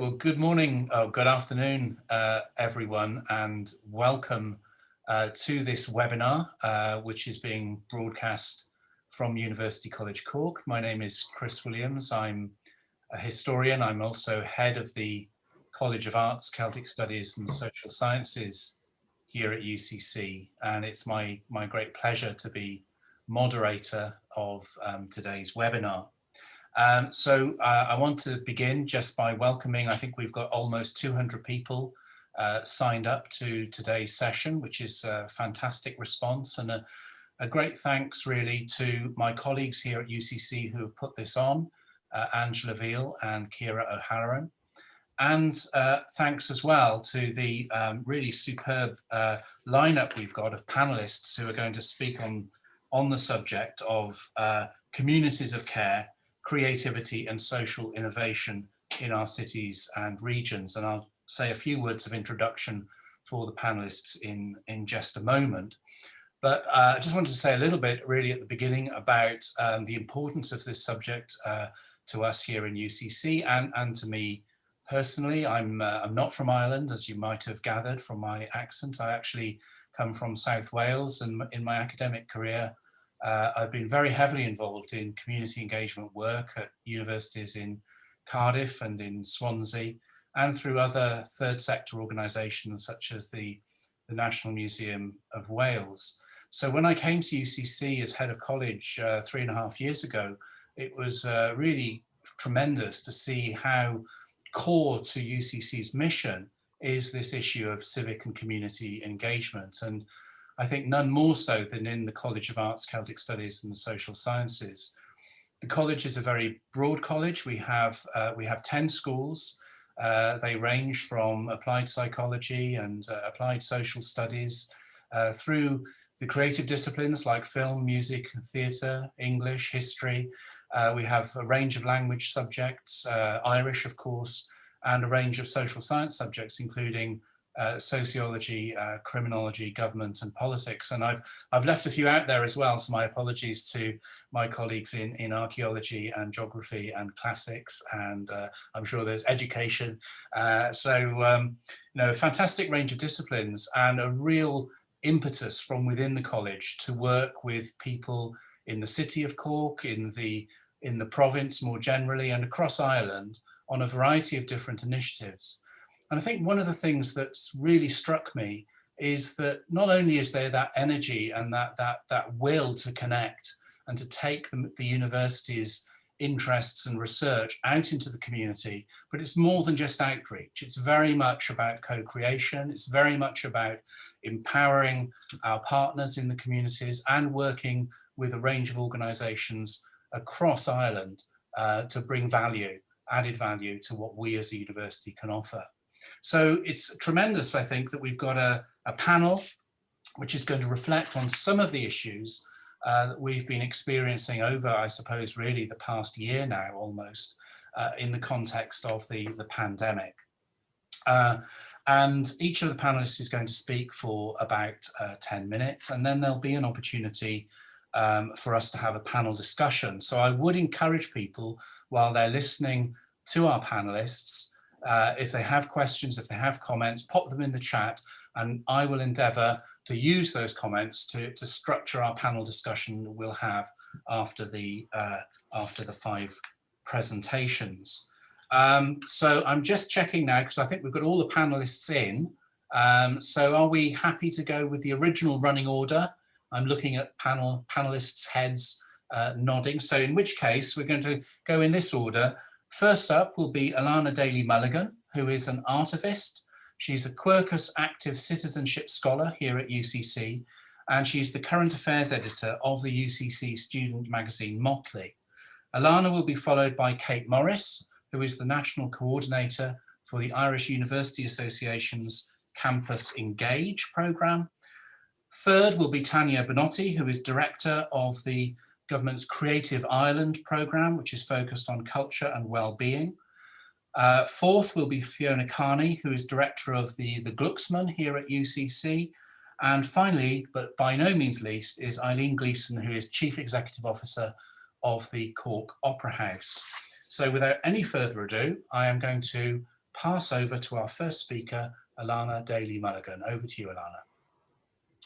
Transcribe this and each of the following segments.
Well, good morning, good afternoon, everyone, and welcome to this webinar, which is being broadcast from University College Cork. My name is Chris Williams. I'm a historian. I'm also head of the College of Arts, Celtic Studies and Social Sciences here at UCC, and it's my great pleasure to be moderator of today's webinar. I want to begin just by welcoming, I think we've got almost 200 people signed up to today's session, which is a fantastic response, and a great thanks really to my colleagues here at UCC who have put this on, Angela Veal and Ciara O'Halloran. And thanks as well to the really superb lineup we've got of panelists who are going to speak on the subject of communities of care, creativity and social innovation in our cities and regions. And I'll say a few words of introduction for the panelists in just a moment. But I just wanted to say a little bit really at the beginning about the importance of this subject to us here in UCC and to me personally. I'm not from Ireland, as you might have gathered from my accent. I actually come from South Wales, and in my academic career, I've been very heavily involved in community engagement work at universities in Cardiff and in Swansea, and through other third sector organisations such as the National Museum of Wales. So when I came to UCC as head of college 3.5 years ago, it was really tremendous to see how core to UCC's mission is this issue of civic and community engagement. And I think none more so than in the College of Arts, Celtic Studies and Social Sciences. The college is a very broad college. We have 10 schools. They range from applied psychology and applied social studies through the creative disciplines like film, music, theatre, English, history. We have a range of language subjects, Irish, of course, and a range of social science subjects, including sociology, criminology, government and politics. And I've left a few out there as well, so my apologies to my colleagues in archaeology and geography and classics, and I'm sure there's education. You know, a fantastic range of disciplines and a real impetus from within the college to work with people in the city of Cork, in the province more generally, and across Ireland on a variety of different initiatives. And I think one of the things that's really struck me is that not only is there that energy and that will to connect and to take the university's interests and research out into the community, but it's more than just outreach. It's very much about co-creation. It's very much about empowering our partners in the communities and working with a range of organisations across Ireland to bring value, added value to what we as a university can offer. So it's tremendous, I think, that we've got a panel which is going to reflect on some of the issues that we've been experiencing over, I suppose, really the past year now almost, in the context of the pandemic. And each of the panelists is going to speak for about 10 minutes, and then there'll be an opportunity for us to have a panel discussion. So I would encourage people, while they're listening to our panelists, if they have questions, if they have comments, pop them in the chat, and I will endeavour to use those comments to structure our panel discussion we'll have after the 5 presentations. So I'm just checking now, because I think we've got all the panelists in. So are we happy to go with the original running order? I'm looking at panelists' heads nodding. So in which case, we're going to go in this order. First up will be Alan Daly Mulligan, who is an artivist. She's a Quercus active citizenship scholar here at UCC, and she's the current affairs editor of the UCC student magazine Motley. Alana will be followed by Kate Morris, who is the national coordinator for the Irish University Association's Campus Engage programme. Third will be Tania Banotti, who is director of the government's Creative Ireland programme, which is focused on culture and well-being. Fourth will be Fiona Kearney, who is director of the Glucksman here at UCC. And finally, but by no means least, is Eibhlín Gleeson, who is Chief Executive Officer of the Cork Opera House. So without any further ado, I am going to pass over to our first speaker, Alan Daly Mulligan. Over to you, Alana.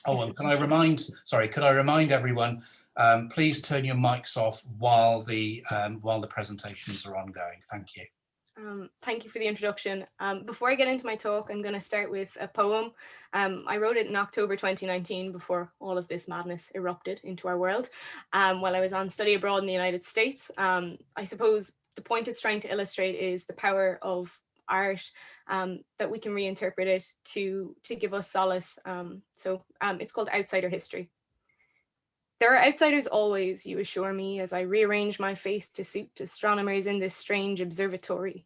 Oh, and could I remind everyone, please turn your mics off while the presentations are ongoing. Thank you. Thank you for the introduction. Before I get into my talk, I'm going to start with a poem. I wrote it in October 2019 before all of this madness erupted into our world while I was on study abroad in the United States. I suppose the point it's trying to illustrate is the power of art, that we can reinterpret it to give us solace. It's called Outsider History. There are outsiders always, you assure me, as I rearrange my face to suit astronomers in this strange observatory.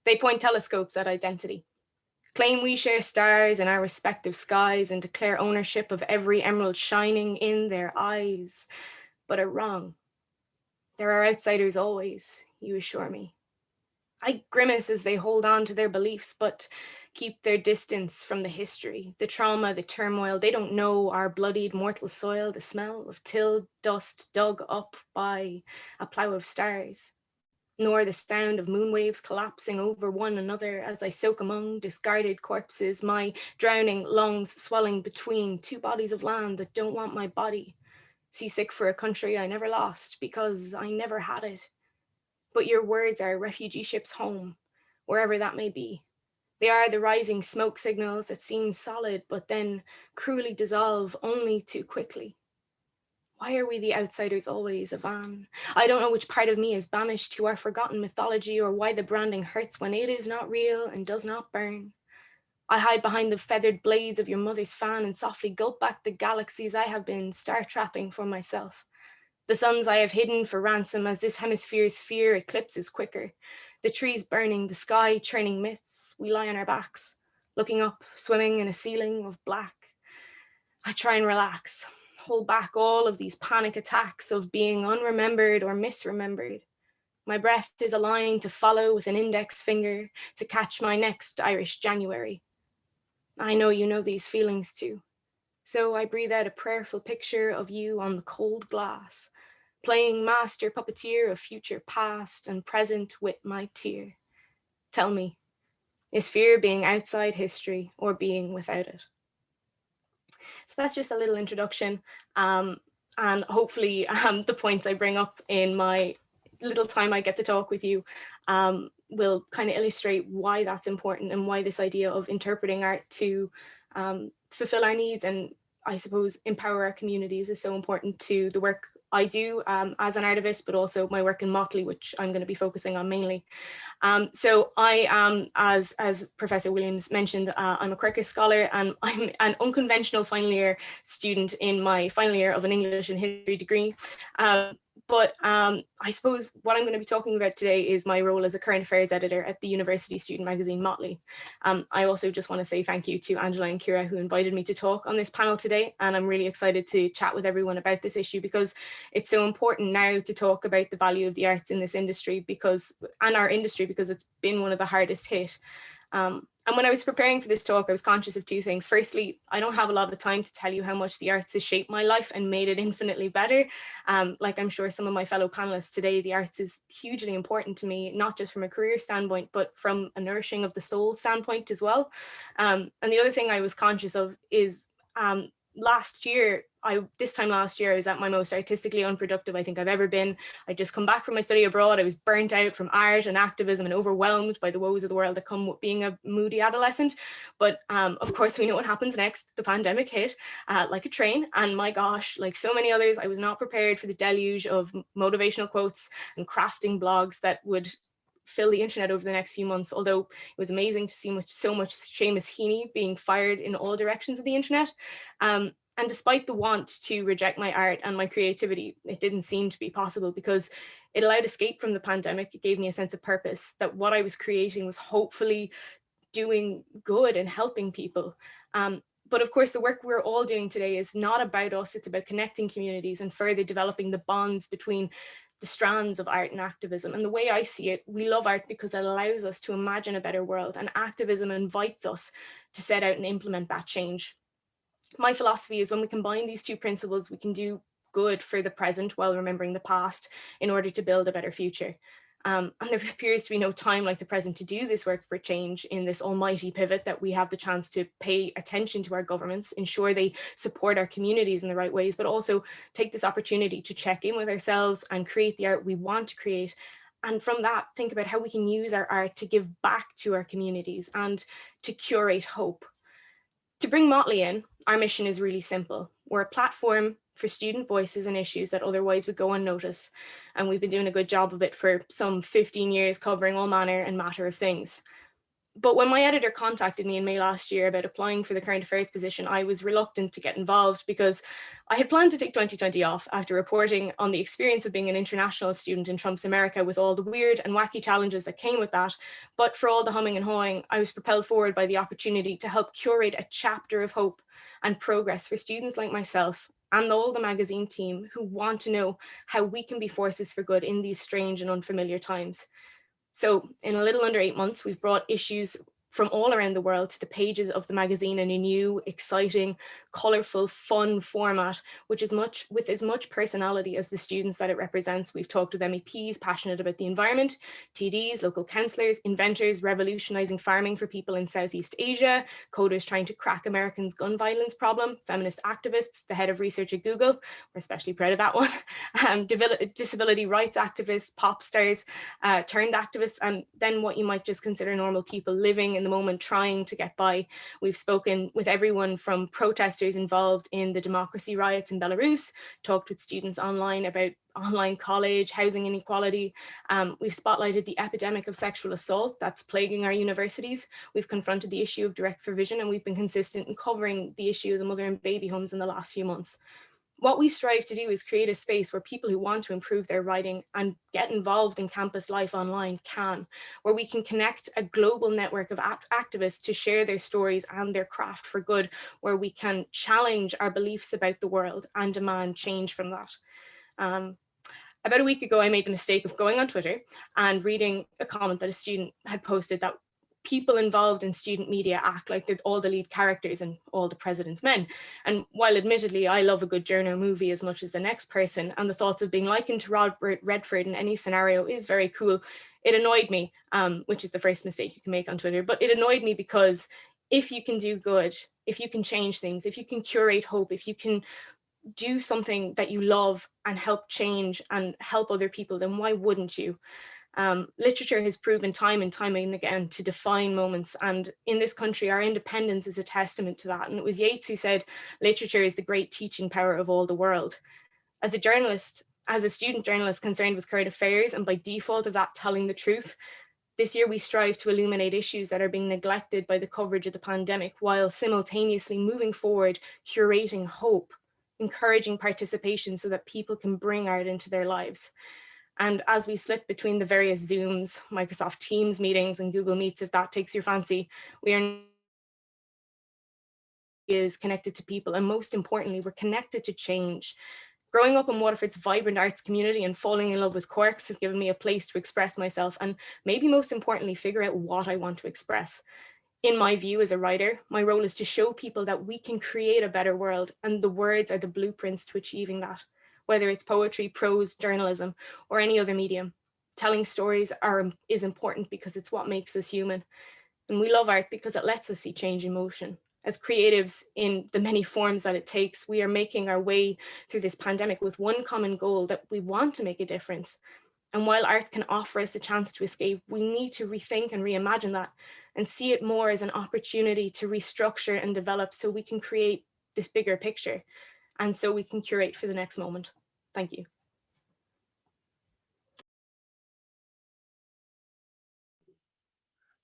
They point telescopes at identity, claim we share stars in our respective skies, and declare ownership of every emerald shining in their eyes, but are wrong. There are outsiders always, you assure me. I grimace as they hold on to their beliefs, but keep their distance from the history, the trauma, the turmoil. They don't know our bloodied mortal soil, the smell of tilled dust dug up by a plough of stars, nor the sound of moon waves collapsing over one another as I soak among discarded corpses, my drowning lungs swelling between two bodies of land that don't want my body, seasick for a country I never lost because I never had it. But your words are refugee ships home, wherever that may be. They are the rising smoke signals that seem solid, but then cruelly dissolve only too quickly. Why are we the outsiders always, Ivan? I don't know which part of me is banished to our forgotten mythology, or why the branding hurts when it is not real and does not burn. I hide behind the feathered blades of your mother's fan and softly gulp back the galaxies I have been star-trapping for myself. The suns I have hidden for ransom as this hemisphere's fear eclipses quicker. The trees burning, the sky churning myths. We lie on our backs, looking up, swimming in a ceiling of black. I try and relax, hold back all of these panic attacks of being unremembered or misremembered. My breath is a line to follow with an index finger to catch my next Irish January. I know you know these feelings too. So I breathe out a prayerful picture of you on the cold glass, playing master puppeteer of future past and present with my tear. Tell me, is fear being outside history or being without it? So that's just a little introduction, and hopefully the points I bring up in my little time I get to talk with you will kind of illustrate why that's important and why this idea of interpreting art to fulfill our needs and, I suppose, empower our communities is so important to the work I do as an artivist, but also my work in Motley, which I'm going to be focusing on mainly. So I am, as Professor Williams mentioned, I'm a Quercus scholar, and I'm an unconventional final year student in my final year of an English and history degree. But I suppose what I'm going to be talking about today is my role as a current affairs editor at the university student magazine Motley. I also just want to say thank you to Angela and Kira, who invited me to talk on this panel today. And I'm really excited to chat with everyone about this issue because it's so important now to talk about the value of the arts in this industry and our industry, because it's been one of the hardest hit. And when I was preparing for this talk, I was conscious of two things. Firstly, I don't have a lot of time to tell you how much the arts has shaped my life and made it infinitely better. Like I'm sure some of my fellow panelists today, the arts is hugely important to me, not just from a career standpoint, but from a nourishing of the soul standpoint as well. And the other thing I was conscious of is this time last year, I was at my most artistically unproductive I think I've ever been. I'd just come back from my study abroad. I was burnt out from art and activism and overwhelmed by the woes of the world that come with being a moody adolescent. But of course, we know what happens next. The pandemic hit like a train. And my gosh, like so many others, I was not prepared for the deluge of motivational quotes and crafting blogs that would fill the internet over the next few months, although it was amazing to see so much Seamus Heaney being fired in all directions of the internet. And despite the want to reject my art and my creativity, it didn't seem to be possible because it allowed escape from the pandemic. It gave me a sense of purpose that what I was creating was hopefully doing good and helping people. But of course, the work we're all doing today is not about us. It's about connecting communities and further developing the bonds between the strands of art and activism. And the way I see it, we love art because it allows us to imagine a better world, and activism invites us to set out and implement that change. My philosophy is when we combine these two principles, we can do good for the present while remembering the past in order to build a better future. And there appears to be no time like the present to do this work for change in this almighty pivot that we have the chance to pay attention to our governments, ensure they support our communities in the right ways, but also take this opportunity to check in with ourselves and create the art we want to create. And from that, think about how we can use our art to give back to our communities and to curate hope. To bring Motley in, our mission is really simple. We're a platform for student voices and issues that otherwise would go unnoticed. And we've been doing a good job of it for some 15 years, covering all manner and matter of things. But when my editor contacted me in May last year about applying for the current affairs position, I was reluctant to get involved because I had planned to take 2020 off after reporting on the experience of being an international student in Trump's America with all the weird and wacky challenges that came with that. But for all the humming and hawing, I was propelled forward by the opportunity to help curate a chapter of hope and progress for students like myself and all the magazine team who want to know how we can be forces for good in these strange and unfamiliar times. So in a little under 8 months, we've brought issues from all around the world to the pages of the magazine in a new, exciting, colorful, fun format, with as much personality as the students that it represents. We've talked with MEPs passionate about the environment, TDs, local councillors, inventors revolutionizing farming for people in Southeast Asia, coders trying to crack Americans' gun violence problem, feminist activists, the head of research at Google, we're especially proud of that one, disability rights activists, pop stars, turned activists, and then what you might just consider normal people living in the moment trying to get by. We've spoken with everyone from protesters involved in the democracy riots in Belarus, talked with students online about online college, housing inequality. We've spotlighted the epidemic of sexual assault that's plaguing our universities. We've confronted the issue of direct provision, and we've been consistent in covering the issue of the mother and baby homes in the last few months. What we strive to do is create a space where people who want to improve their writing and get involved in campus life online can, where we can connect a global network of activists to share their stories and their craft for good, where we can challenge our beliefs about the world and demand change from that. About a week ago, I made the mistake of going on Twitter and reading a comment that a student had posted that people involved in student media act like they're all the lead characters and all the president's men. And while admittedly, I love a good journo movie as much as the next person, and the thoughts of being likened to Robert Redford in any scenario is very cool, it annoyed me, which is the first mistake you can make on Twitter, but it annoyed me because if you can do good, if you can change things, if you can curate hope, if you can do something that you love and help change and help other people, then why wouldn't you? Literature has proven time and time again to define moments, and in this country our independence is a testament to that. And it was Yeats who said literature is the great teaching power of all the world. As a journalist, as a student journalist concerned with current affairs, and by default of that telling the truth, this year we strive to illuminate issues that are being neglected by the coverage of the pandemic, while simultaneously moving forward, curating hope, encouraging participation so that people can bring art into their lives. And as we slip between the various Zooms, Microsoft Teams meetings, and Google Meets, if that takes your fancy, we are connected to people, and most importantly, we're connected to change. Growing up in Waterford's vibrant arts community and falling in love with Quercus has given me a place to express myself, and maybe most importantly, figure out what I want to express. In my view as a writer, my role is to show people that we can create a better world, and the words are the blueprints to achieving that. Whether it's poetry, prose, journalism, or any other medium, telling stories is important because it's what makes us human. And we love art because it lets us see change in motion. As creatives, in the many forms that it takes, we are making our way through this pandemic with one common goal, that we want to make a difference. And while art can offer us a chance to escape, we need to rethink and reimagine that and see it more as an opportunity to restructure and develop so we can create this bigger picture and so we can curate for the next moment. Thank you.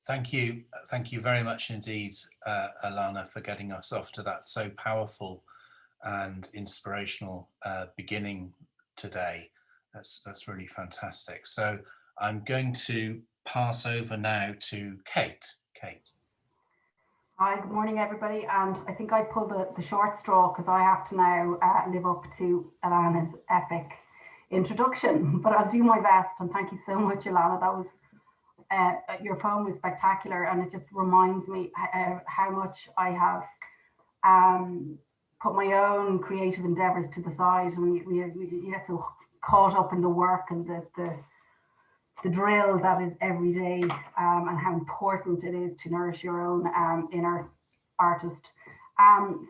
Thank you very much indeed, Alana, for getting us off to that so powerful and inspirational beginning today. That's really fantastic. So I'm going to pass over now to Kate. Kate. Hi, good morning, everybody. And I think I pulled the short straw because I have to now live up to Alana's epic introduction, but I'll do my best. And thank you so much, Alana. That was your poem was spectacular, and it just reminds me how much I have put my own creative endeavors to the side when you get so caught up in the work and the the drill that is every day, and how important it is to nourish your own inner artist.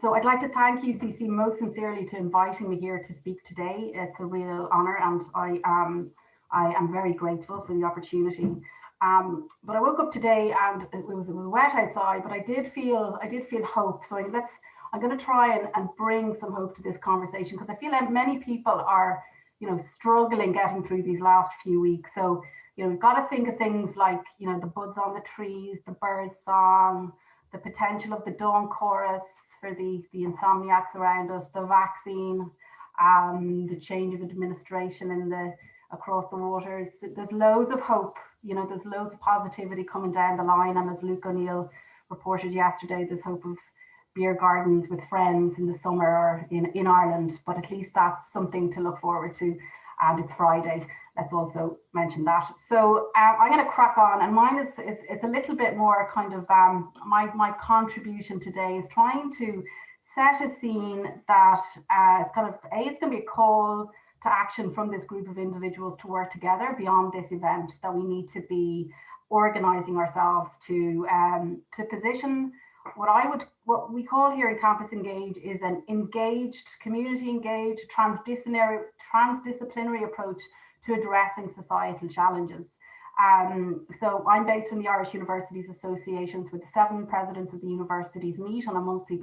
So I'd like to thank UCC most sincerely to inviting me here to speak today. It's a real honor, and I am very grateful for the opportunity. But I woke up today and it was wet outside, but I did feel hope. So I'm going to try and bring some hope to this conversation, because I feel like many people are, struggling getting through these last few weeks. So, we've got to think of things like, the buds on the trees, the bird song, the potential of the dawn chorus for the insomniacs around us, the vaccine, the change of administration across the waters. There's loads of hope, there's loads of positivity coming down the line. And as Luke O'Neill reported yesterday, there's hope of beer gardens with friends in the summer or in Ireland, but at least that's something to look forward to. And it's Friday. Let's also mention that. So I'm going to crack on, and mine is it's a little bit more kind of my contribution today is trying to set a scene that it's kind of it's going to be a call to action from this group of individuals to work together beyond this event, that we need to be organizing ourselves to position what we call here in Campus Engage is an engaged, community engaged, transdisciplinary approach to addressing societal challenges. So I'm based in the Irish Universities Associations, with the 7 presidents of the universities meet on a monthly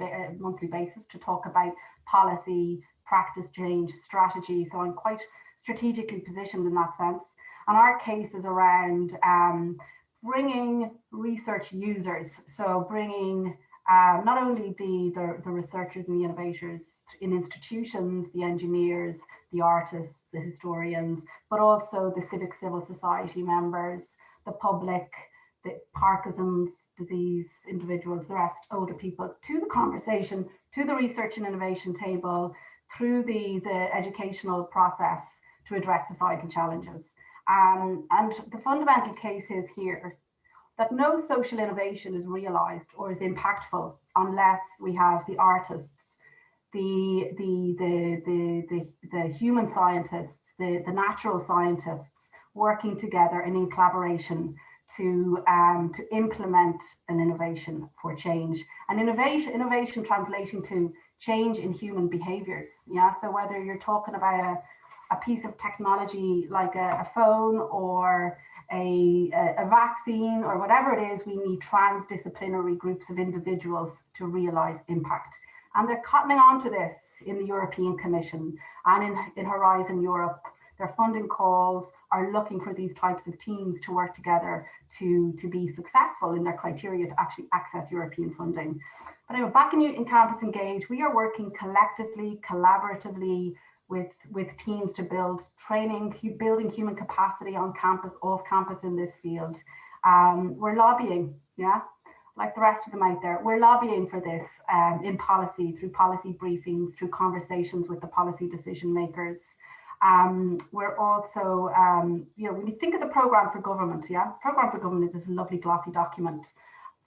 basis to talk about policy, practice change, strategy. So I'm quite strategically positioned in that sense. And our case is around bringing research users, so bringing not only the researchers and the innovators in institutions, the engineers, the artists, the historians, but also the civic civil society members, the public, the Parkinson's disease individuals, the rest, older people, to the conversation, to the research and innovation table, through the educational process to address societal challenges. And the fundamental case is here that no social innovation is realized or is impactful unless we have the artists, the human scientists, the natural scientists working together and in collaboration to implement an innovation for change. And innovation translating to change in human behaviors. Yeah. So whether you're talking about a piece of technology like a phone or a vaccine or whatever it is, we need transdisciplinary groups of individuals to realize impact. And they're cottoning on to this in the European Commission and in Horizon Europe. Their funding calls are looking for these types of teams to work together to be successful in their criteria to actually access European funding. But anyway, back in Campus Engage, we are working collectively, collaboratively with teams to build training, building human capacity on campus, off campus in this field. We're lobbying, yeah, like the rest of them out there. We're lobbying for this in policy, through policy briefings, through conversations with the policy decision makers. We're also, when you think of the Programme for Government, yeah, Programme for Government is this lovely glossy document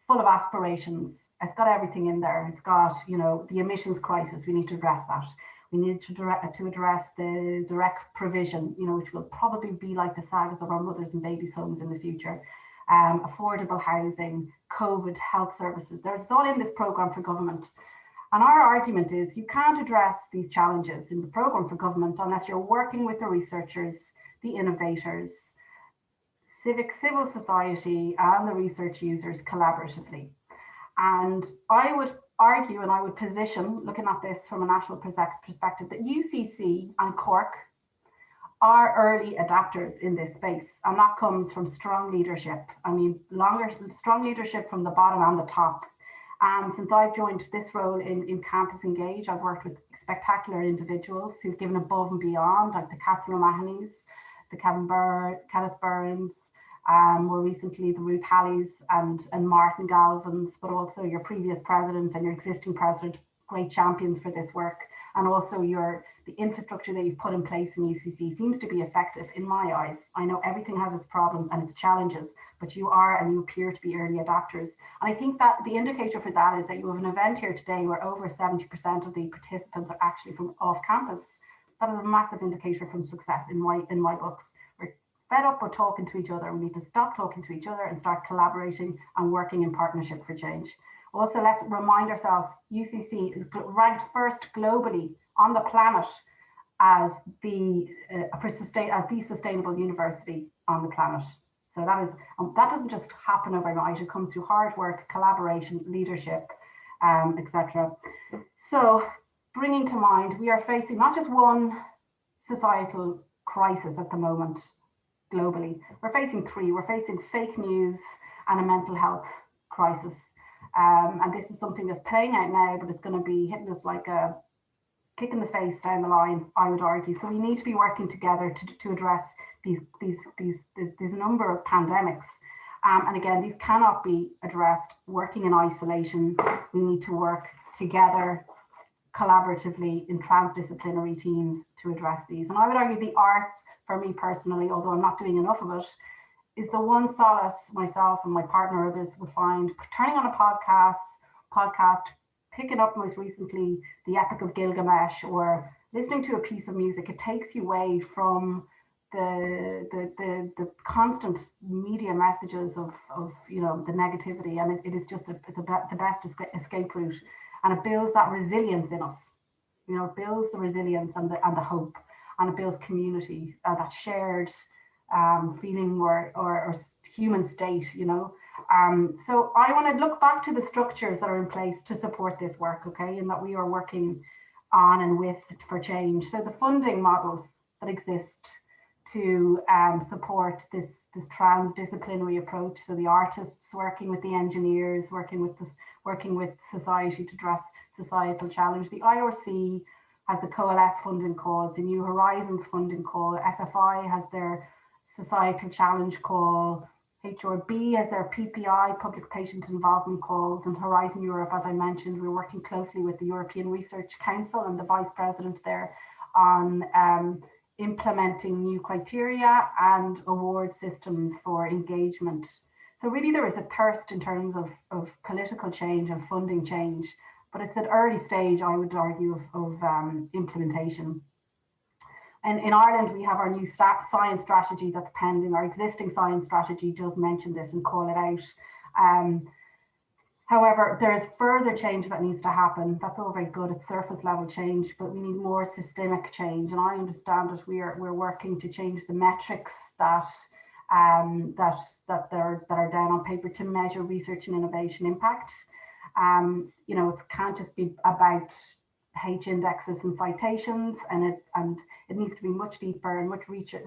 full of aspirations. It's got everything in there. It's got, the emissions crisis, we need to address that. We need to address the direct provision, which will probably be like the sagas of our mothers and babies' homes in the future. Affordable housing, COVID, health services. It's all in this Programme for Government. And our argument is you can't address these challenges in the Programme for Government unless you're working with the researchers, the innovators, civil society, and the research users collaboratively. And I would argue and I would position, looking at this from a national perspective, that UCC and Cork are early adapters in this space. And that comes from strong leadership. I mean, strong leadership from the bottom and the top. Since I've joined this role in Campus Engage, I've worked with spectacular individuals who've given above and beyond, like the Catherine O'Mahony's, the Kenneth Burns, more recently the Ruth Halleys and Martin Galvin's, but also your previous president and your existing president, great champions for this work. And also the infrastructure that you've put in place in UCC seems to be effective in my eyes. I know everything has its problems and its challenges, but you appear to be early adapters. And I think that the indicator for that is that you have an event here today where over 70% of the participants are actually from off campus. That is a massive indicator from success in my books. We're fed up with talking to each other. We need to stop talking to each other and start collaborating and working in partnership for change. Also, let's remind ourselves, UCC is ranked first globally on the planet as the sustainable university on the planet. So that doesn't just happen overnight. It comes through hard work, collaboration, leadership, etc. So, bringing to mind, we are facing not just one societal crisis at the moment globally. We're facing three. We're facing fake news and a mental health crisis. And this is something that's playing out now, but it's going to be hitting us like a kick in the face down the line, I would argue. So we need to be working together to address these number of pandemics. And again, these cannot be addressed working in isolation. We need to work together collaboratively in transdisciplinary teams to address these. And I would argue the arts, for me personally, although I'm not doing enough of it, is the one solace myself and my partner, others would find turning on a podcast, picking up most recently the Epic of Gilgamesh, or listening to a piece of music. It takes you away from the constant media messages of the negativity, and it is just the best escape route, and it builds that resilience in us. It builds the resilience and the hope, and it builds community, that shared feeling or human state. So I want to look back to the structures that are in place to support this work, okay, and that we are working on and with for change. So the funding models that exist to support this transdisciplinary approach. So the artists working with the engineers, working with society to address societal challenge. The IRC has the Coalesce funding calls, the New Horizons funding call. SFI has their societal challenge call. HRB has their PPI, public patient involvement calls, and Horizon Europe, as I mentioned, we're working closely with the European Research Council and the Vice President there on implementing new criteria and award systems for engagement. So really there is a thirst in terms of political change and funding change, but it's at early stage, I would argue, of implementation. And in Ireland, we have our new science strategy that's pending. Our existing science strategy does mention this and call it out. However, there is further change that needs to happen. That's all very good. It's surface level change, but we need more systemic change. And I understand that we're working to change the metrics that are down on paper to measure research and innovation impact. It can't just be about H indexes and citations, and it needs to be much deeper and much richer,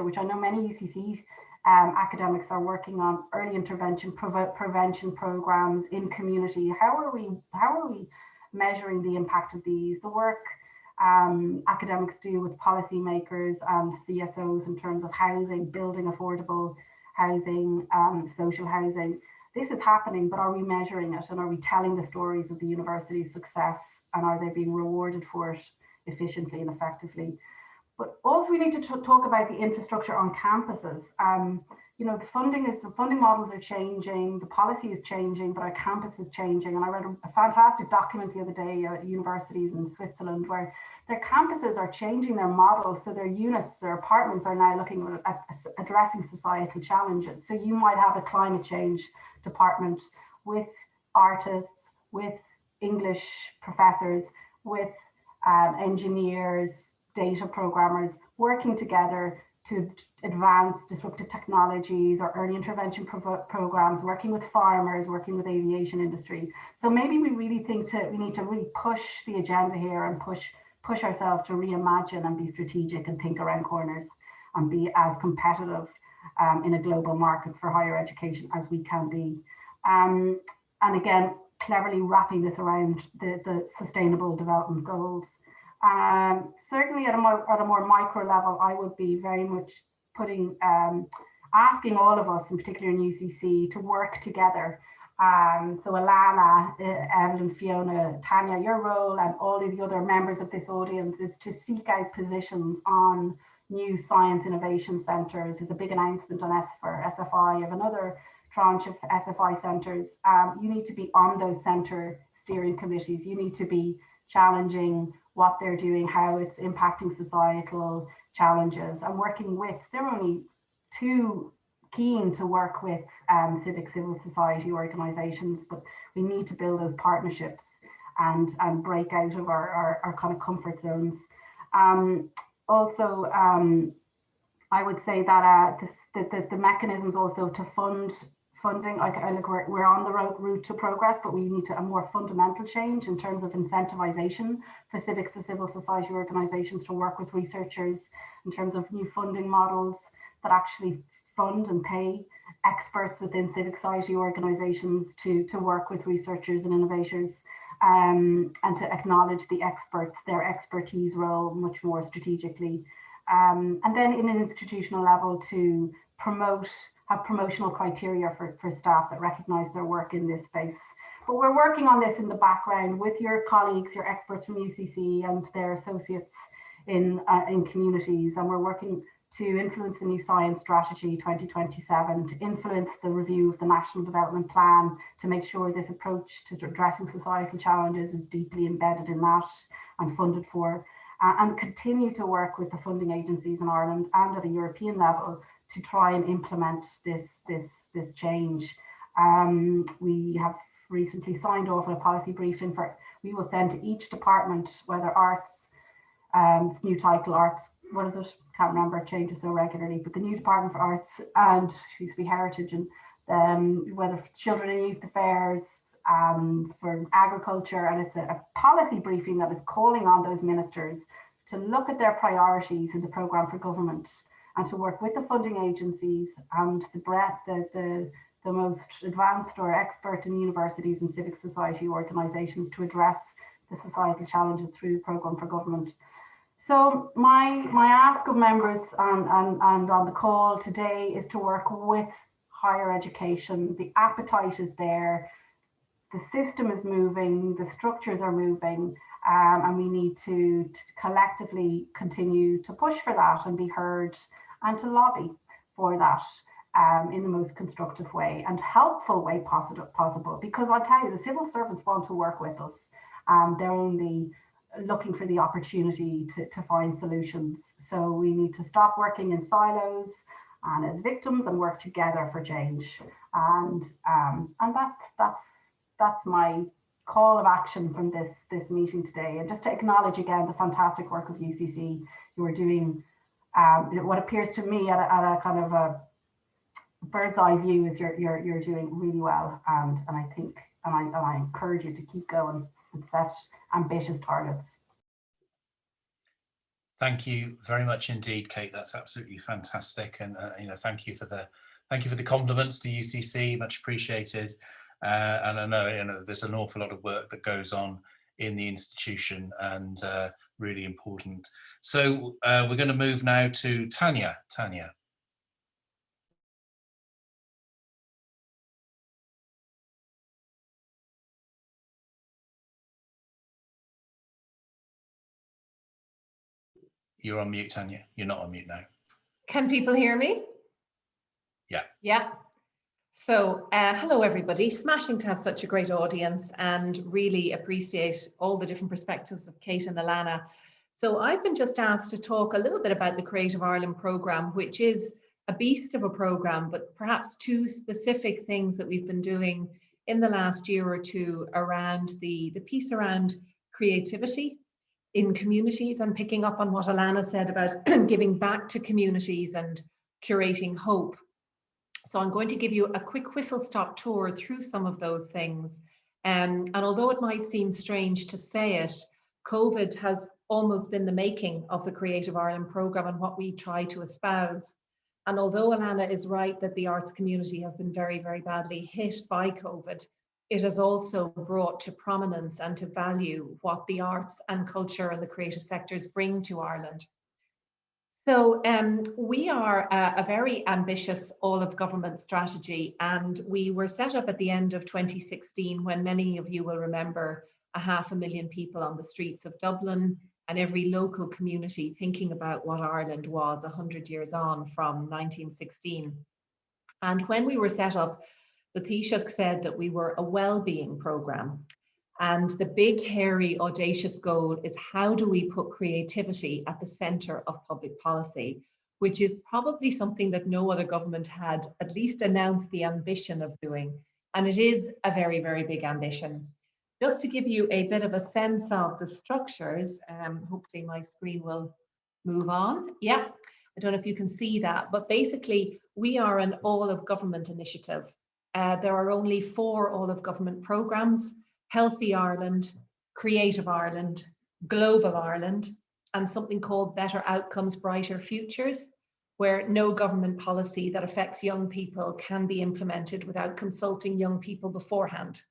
which I know many UCCs academics are working on. Early intervention, prevention programs in community. How are we measuring the impact of these? The work academics do with policymakers and CSOs in terms of housing, building affordable housing, social housing. This is happening, but are we measuring it, and are we telling the stories of the university's success, and are they being rewarded for it efficiently and effectively? But also we need to talk about the infrastructure on campuses. The funding models are changing, the policy is changing, but our campus is changing. And I read a fantastic document the other day at universities in Switzerland where their campuses are changing their models. So their units, their apartments are now looking at addressing societal challenges. So you might have a climate change department with artists, with English professors, with engineers, data programmers working together to advance disruptive technologies or early intervention programs, working with farmers, working with aviation industry. So maybe we really we need to really push the agenda here and push ourselves to reimagine and be strategic and think around corners and be as competitive in a global market for higher education as we can be. And again, cleverly wrapping this around the sustainable development goals. Certainly at a more micro level, I would be very much asking all of us, in particular in UCC, to work together. So Alana, Eibhlín, Fiona, Tania, your role and all of the other members of this audience is to seek out positions on new science innovation centres. There's a big announcement on SFI of another tranche of SFI centres. You need to be on those centre steering committees. You need to be challenging what they're doing, how it's impacting societal challenges and working with, they're only too keen to work with civil society organisations, but we need to build those partnerships and break out of our kind of comfort zones. Also, I would say that the mechanisms also to funding, we're on the route to progress, but we need a more fundamental change in terms of incentivization for civics and civil society organisations to work with researchers, in terms of new funding models that actually fund and pay experts within civic society organisations to work with researchers and innovators, and to acknowledge the experts, their expertise role much more strategically. And then in an institutional level to have promotional criteria for staff that recognise their work in this space. But we're working on this in the background with your colleagues, your experts from UCC and their associates in communities, and we're working to influence the new science strategy 2027, to influence the review of the National Development Plan, to make sure this approach to addressing societal challenges is deeply embedded in that and funded for, and continue to work with the funding agencies in Ireland and at a European level to try and implement this change. We have recently signed off on a policy briefing we will send to each department, whether arts, its new title, arts, what is it? Can't remember, it changes so regularly, but the new Department for Arts and used to be Heritage, and whether for Children and Youth Affairs, for Agriculture, and it's a policy briefing that is calling on those ministers to look at their priorities in the programme for government and to work with the funding agencies and the most advanced or expert in universities and civic society organisations to address the societal challenges through the programme for government. So my ask of members and on the call today is to work with higher education. The appetite is there, the system is moving, the structures are moving, and we need to collectively continue to push for that and be heard and to lobby for that in the most constructive way and helpful way possible. Because I'll tell you, the civil servants want to work with us. They're only looking for the opportunity to find solutions. So we need to stop working in silos and as victims and work together for change. And that's my call of action from this meeting today. And just to acknowledge again the fantastic work of UCC. You are doing what appears to me at a kind of a bird's eye view is you're doing really well. And I think I encourage you to keep going and set ambitious targets. Thank you very much indeed, Kate. That's absolutely fantastic, and thank you for the compliments to UCC. Much appreciated. And I know there's an awful lot of work that goes on in the institution, and really important. So we're going to move now to Tania. Tania. You're on mute, Tania. You're not on mute now. Can people hear me? Yeah. Yeah. So hello, everybody. Smashing to have such a great audience and really appreciate all the different perspectives of Kate and Alana. So I've been just asked to talk a little bit about the Creative Ireland programme, which is a beast of a programme, but perhaps two specific things that we've been doing in the last year or two around the piece around creativity in communities, and picking up on what Alana said about giving back to communities and curating hope. So I'm going to give you a quick whistle-stop tour through some of those things. And although it might seem strange to say it, COVID has almost been the making of the Creative Ireland programme and what we try to espouse. And although Alana is right that the arts community has been very, very badly hit by COVID, it has also brought to prominence and to value what the arts and culture and the creative sectors bring to Ireland. So we are a very ambitious all-of-government strategy, and we were set up at the end of 2016 when many of you will remember 500,000 people on the streets of Dublin and every local community thinking about what Ireland was 100 years on from 1916. And when we were set up, the Taoiseach said that we were a well-being programme. And the big, hairy, audacious goal is how do we put creativity at the centre of public policy, which is probably something that no other government had at least announced the ambition of doing. And it is a very, very big ambition. Just to give you a bit of a sense of the structures, hopefully my screen will move on. Yeah, I don't know if you can see that, but basically we are an all of government initiative. There are only 4 all of government programs: Healthy Ireland, Creative Ireland, Global Ireland, and something called Better Outcomes, Brighter Futures, where no government policy that affects young people can be implemented without consulting young people beforehand.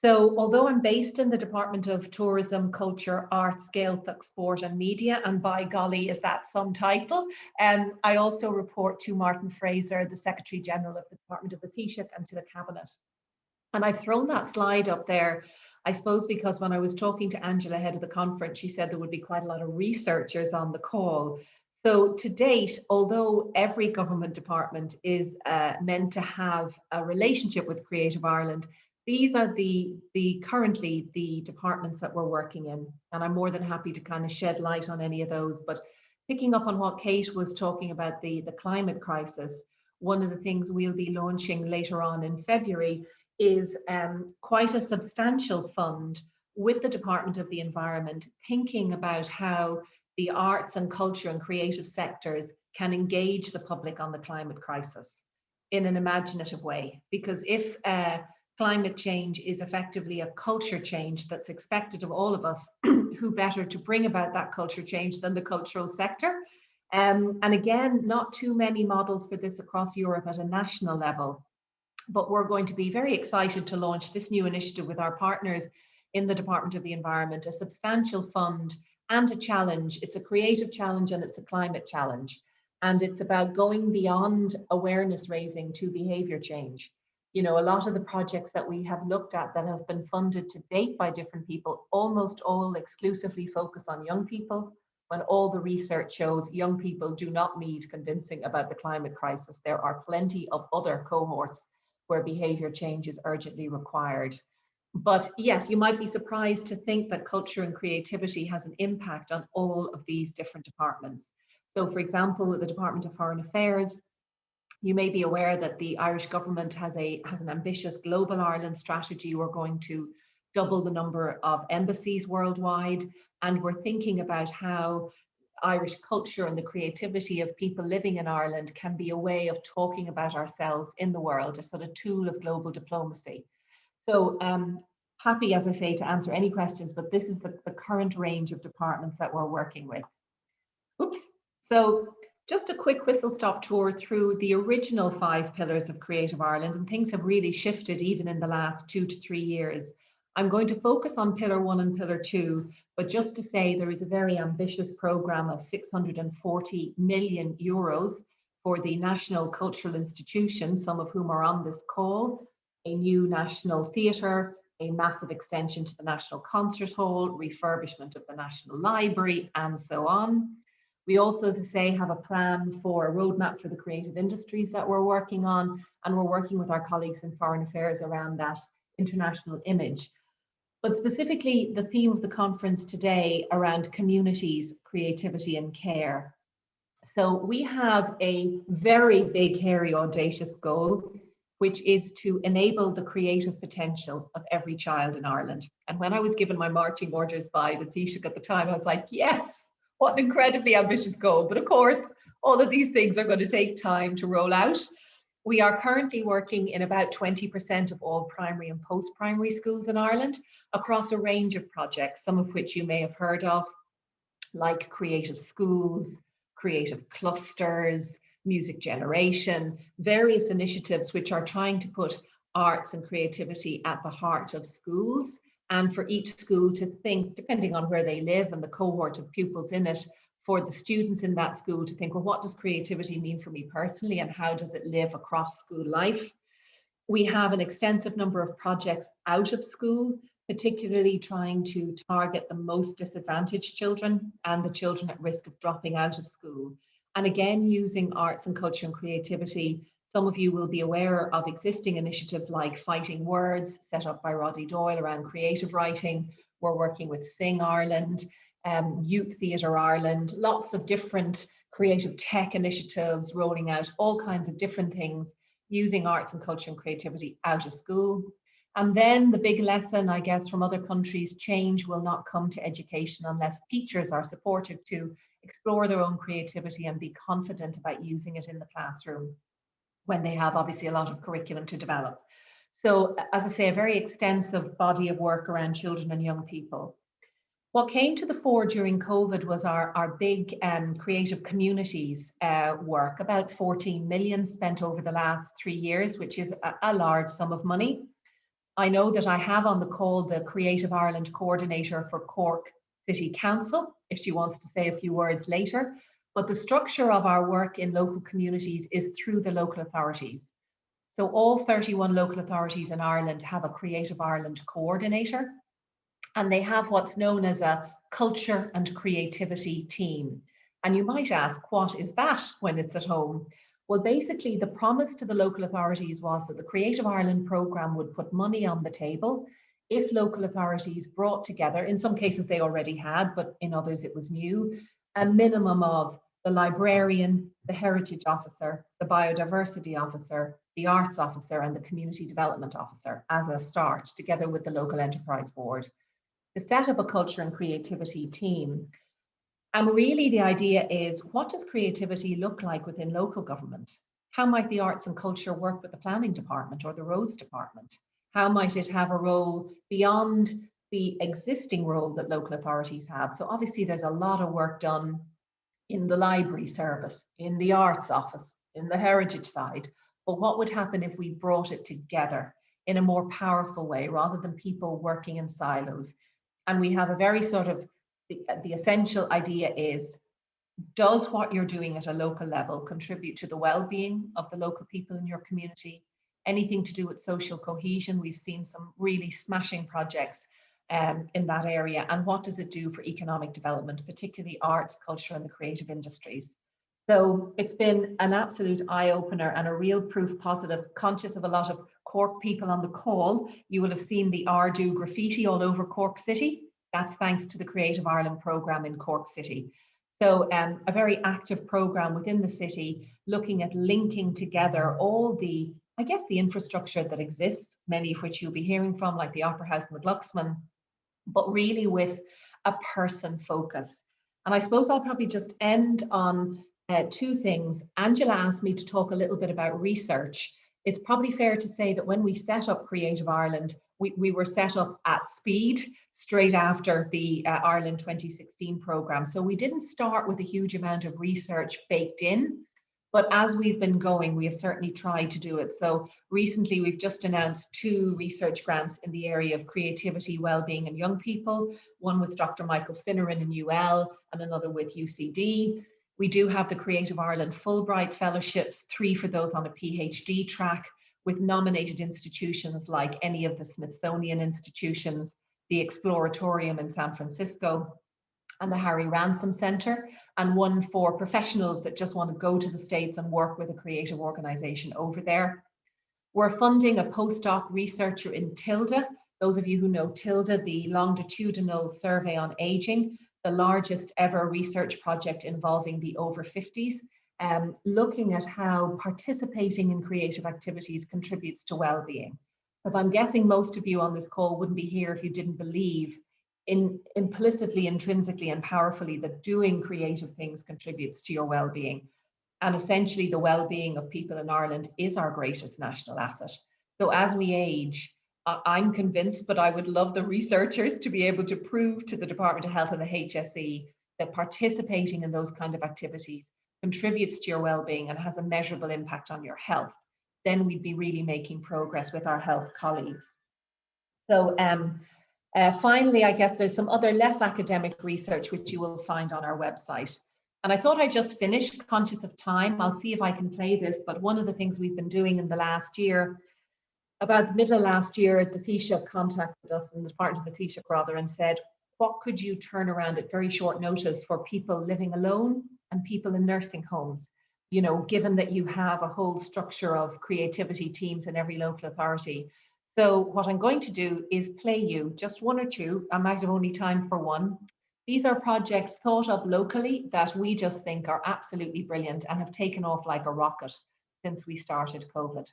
So although I'm based in the Department of Tourism, Culture, Arts, Gaeltacht, Sport and Media, and by golly, is that some title, I also report to Martin Fraser, the Secretary General of the Department of the Taoiseach, and to the Cabinet. And I've thrown that slide up there, I suppose, because when I was talking to Angela ahead of the conference, she said there would be quite a lot of researchers on the call. So to date, although every government department is meant to have a relationship with Creative Ireland, these are currently the departments that we're working in. And I'm more than happy to kind of shed light on any of those. But picking up on what Kate was talking about, the climate crisis, one of the things we'll be launching later on in February is quite a substantial fund with the Department of the Environment, thinking about how the arts and culture and creative sectors can engage the public on the climate crisis in an imaginative way. Because if climate change is effectively a culture change that's expected of all of us, who better to bring about that culture change than the cultural sector? And again, not too many models for this across Europe at a national level. But we're going to be very excited to launch this new initiative with our partners in the Department of the Environment, a substantial fund and a challenge. It's a creative challenge and it's a climate challenge. And it's about going beyond awareness raising to behavior change. You know, a lot of the projects that we have looked at that have been funded to date by different people, almost all exclusively focus on young people, when all the research shows young people do not need convincing about the climate crisis. There are plenty of other cohorts where behavior change is urgently required. But yes, you might be surprised to think that culture and creativity has an impact on all of these different departments. So for example, with the Department of Foreign Affairs, you may be aware that the Irish government has an ambitious Global Ireland strategy. We're going to double the number of embassies worldwide, and we're thinking about how Irish culture and the creativity of people living in Ireland can be a way of talking about ourselves in the world, a sort of tool of global diplomacy. So happy, as I say, to answer any questions, but this is the current range of departments that we're working with. Oops. So just a quick whistle-stop tour through the original 5 pillars of Creative Ireland, and things have really shifted even in the last 2 to 3 years. I'm going to focus on Pillar 1 and Pillar 2, but just to say there is a very ambitious programme of 640 million euros for the national cultural institutions, some of whom are on this call, a new national theatre, a massive extension to the National Concert Hall, refurbishment of the National Library, and so on. We also, as I say, have a plan for a roadmap for the creative industries that we're working on, and we're working with our colleagues in Foreign Affairs around that international image. But specifically, the theme of the conference today around communities, creativity and care. So we have a very big, hairy, audacious goal, which is to enable the creative potential of every child in Ireland. And when I was given my marching orders by the Taoiseach at the time, I was like, yes, what an incredibly ambitious goal. But of course, all of these things are going to take time to roll out. We are currently working in about 20% of all primary and post-primary schools in Ireland across a range of projects, some of which you may have heard of, like creative schools, creative clusters, music generation, various initiatives which are trying to put arts and creativity at the heart of schools, and for each school to think, depending on where they live and the cohort of pupils in it, for the students in that school to think, well, what does creativity mean for me personally, and how does it live across school life? We have an extensive number of projects out of school, particularly trying to target the most disadvantaged children and the children at risk of dropping out of school. And again, using arts and culture and creativity Some of you will be aware of existing initiatives like Fighting Words, set up by Roddy Doyle around creative writing. We're working with Sing Ireland, Youth Theatre Ireland, lots of different creative tech initiatives, rolling out all kinds of different things, using arts and culture and creativity out of school. And then the big lesson, I guess, from other countries, change will not come to education unless teachers are supported to explore their own creativity and be confident about using it in the classroom when they have obviously a lot of curriculum to develop. So, as I say, a very extensive body of work around children and young people. What came to the fore during COVID was our big creative communities work, about 14 million spent over the last 3 years, which is a large sum of money. I know that I have on the call the Creative Ireland coordinator for Cork City Council, if she wants to say a few words later. But the structure of our work in local communities is through the local authorities. So all 31 local authorities in Ireland have a Creative Ireland coordinator, and they have what's known as a culture and creativity team. And you might ask, what is that when it's at home? Well, basically the promise to the local authorities was that the Creative Ireland programme would put money on the table if local authorities brought together, in some cases they already had, but in others it was new, a minimum of the librarian, the heritage officer, the biodiversity officer, the arts officer, and the community development officer as a start, together with the local enterprise board, to set up a culture and creativity team. And really the idea is, what does creativity look like within local government? How might the arts and culture work with the planning department or the roads department? How might it have a role beyond the existing role that local authorities have? So obviously there's a lot of work done in the library service, in the arts office, in the heritage side. But what would happen if we brought it together in a more powerful way, rather than people working in silos? And we have a very sort of, the essential idea is, does what you're doing at a local level contribute to the well-being of the local people in your community? Anything to do with social cohesion? We've seen some really smashing projects in that area. And what does it do for economic development, particularly arts, culture, and the creative industries? So it's been an absolute eye-opener and a real proof positive. Conscious of a lot of Cork people on the call, you will have seen the Ardu graffiti all over Cork City. That's thanks to the Creative Ireland programme in Cork City. So a very active programme within the city, looking at linking together all the, I guess, the infrastructure that exists, many of which you'll be hearing from, like the Opera House and the Glucksman, but really with a person focus. And I suppose I'll probably just end on two things. Angela asked me to talk a little bit about research. It's probably fair to say that when we set up Creative Ireland, we were set up at speed straight after the Ireland 2016 programme. So we didn't start with a huge amount of research baked in, but as we've been going, we have certainly tried to do it. So recently we've just announced 2 research grants in the area of creativity, wellbeing and young people, one with Dr. Michael Finneran in UL and another with UCD. We do have the Creative Ireland Fulbright Fellowships, 3 for those on a PhD track, with nominated institutions like any of the Smithsonian institutions, the Exploratorium in San Francisco, and the Harry Ransom Center, and one for professionals that just want to go to the States and work with a creative organization over there. We're funding a postdoc researcher in Tilda. Those of you who know Tilda, the longitudinal survey on aging, the largest ever research project involving the over 50s, looking at how participating in creative activities contributes to well-being. Because I'm guessing most of you on this call wouldn't be here if you didn't believe implicitly, intrinsically, and powerfully that doing creative things contributes to your well-being. And essentially the well-being of people in Ireland is our greatest national asset. So as we age, I'm convinced, but I would love the researchers to be able to prove to the Department of Health and the HSE that participating in those kind of activities contributes to your well-being and has a measurable impact on your health. Then we'd be really making progress with our health colleagues. So finally, I guess there's some other less academic research which you will find on our website. And I thought I'd just finish, conscious of time. I'll see if I can play this, but one of the things we've been doing in the last year, about the middle of last year, the Taoiseach contacted us, and the Department of the Taoiseach rather, and said, what could you turn around at very short notice for people living alone and people in nursing homes? you know, given that you have a whole structure of creativity teams in every local authority. So what I'm going to do is play you just one or two. I might have only time for one. These are projects thought of locally that we just think are absolutely brilliant and have taken off like a rocket since we started COVID.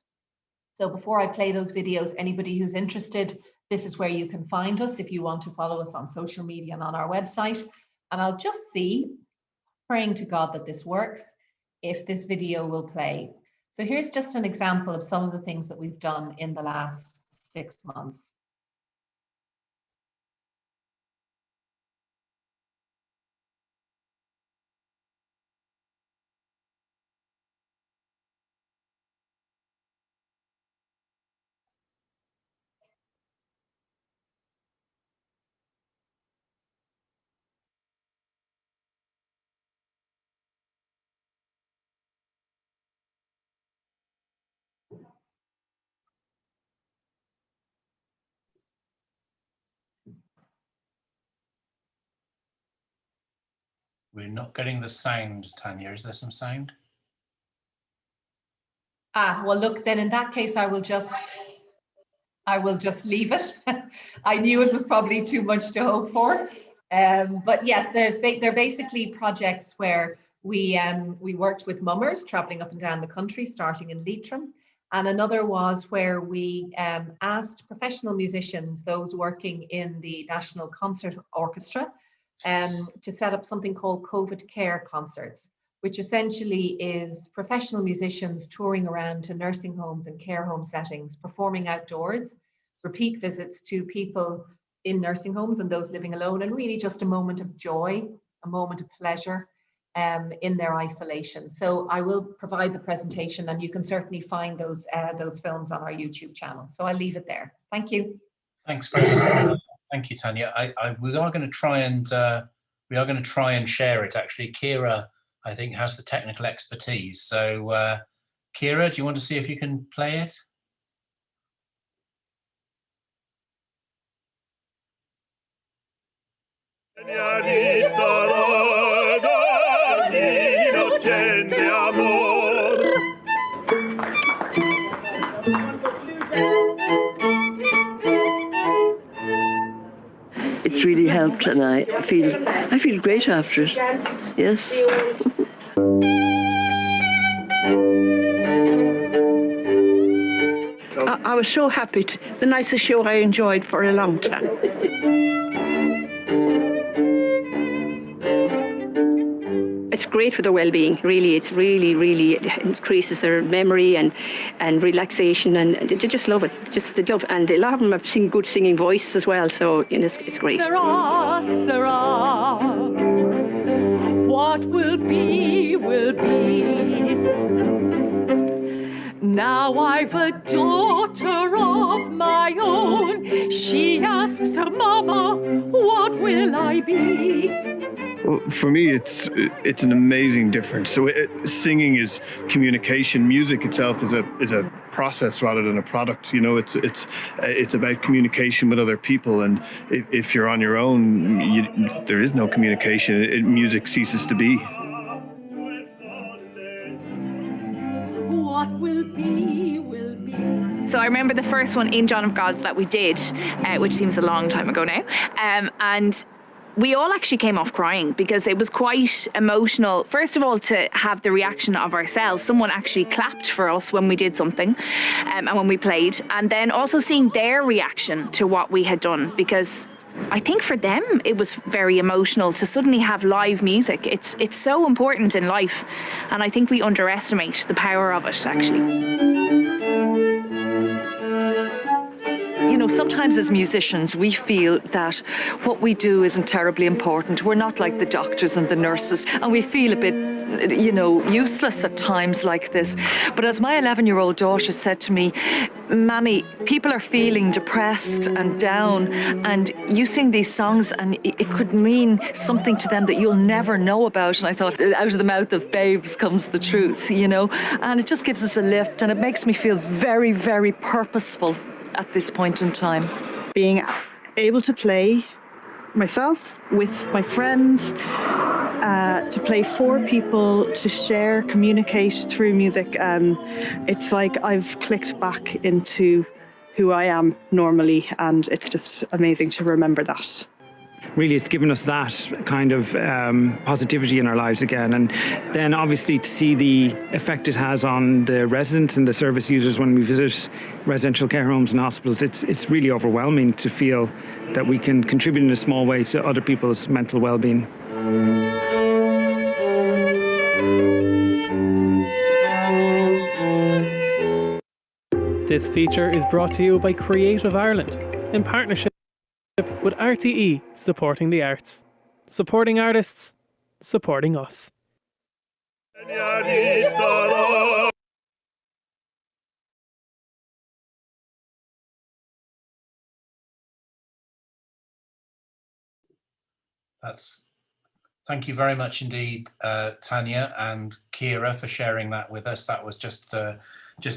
So before I play those videos, anybody who's interested, this is where you can find us if you want to follow us on social media and on our website. And I'll just see, praying to God that this works, if this video will play. So here's just an example of some of the things that we've done in the last 6 months. We're not getting the sound, Tania. Is there some sound? Well, look, then in that case, I will just leave it. I knew it was probably too much to hope for. But yes, they're basically projects where we worked with mummers traveling up and down the country, starting in Leitrim. And another was where we asked professional musicians, those working in the National Concert Orchestra, to set up something called COVID Care concerts, which essentially is professional musicians touring around to nursing homes and care home settings, performing outdoors, repeat visits to people in nursing homes and those living alone, and really just a moment of joy, a moment of pleasure in their isolation. So I will provide the presentation, and you can certainly find those films on our YouTube channel. So I'll leave it there. Thank you. Thanks very much. Thank you, Tania. We are going to try and share it. Actually, Kira, I think, has the technical expertise. So, Kira, do you want to see if you can play it? It's really helped, and I feel great after it. Yes. I was so happy. The nicest show I enjoyed for a long time. It's great for their well-being, really. It's really increases their memory and relaxation, and they just love it. They love, and a lot of them have good singing voice as well, so you know, it's great. Sarah, Sarah, what will be, will be. Now I've a daughter of my own. She asks her mama, what will I be? Well, for me, it's an amazing difference. So singing is communication. Music itself is a process rather than a product. You know, it's about communication with other people. And if you're on your own, there is no communication. Music ceases to be. What will be, will be. So I remember the first one in John of Gods that we did, which seems a long time ago now, and we all actually came off crying because it was quite emotional. First of all, to have the reaction of ourselves. Someone actually clapped for us when we did something and when we played. And then also seeing their reaction to what we had done, because I think for them it was very emotional to suddenly have live music. It's so important in life, and I think we underestimate the power of it, actually. You know, sometimes as musicians, we feel that what we do isn't terribly important. We're not like the doctors and the nurses, and we feel a bit, you know, useless at times like this. But as my 11-year-old daughter said to me, Mammy, people are feeling depressed and down, and you sing these songs and it could mean something to them that you'll never know about. And I thought, out of the mouth of babes comes the truth, you know, and it just gives us a lift, and it makes me feel very, very purposeful at this point in time. Being able to play myself with my friends to play for people, to share, communicate through music. And it's like I've clicked back into who I am normally, and it's just amazing to remember that. Really, it's given us that kind of positivity in our lives again. And then obviously to see the effect it has on the residents and the service users when we visit residential care homes and hospitals, it's really overwhelming to feel that we can contribute in a small way to other people's mental well-being. This feature is brought to you by Creative Ireland in partnership with RTE, supporting the arts. Supporting artists, supporting us. Thank you very much indeed, Tania and Kira, for sharing that with us. That was just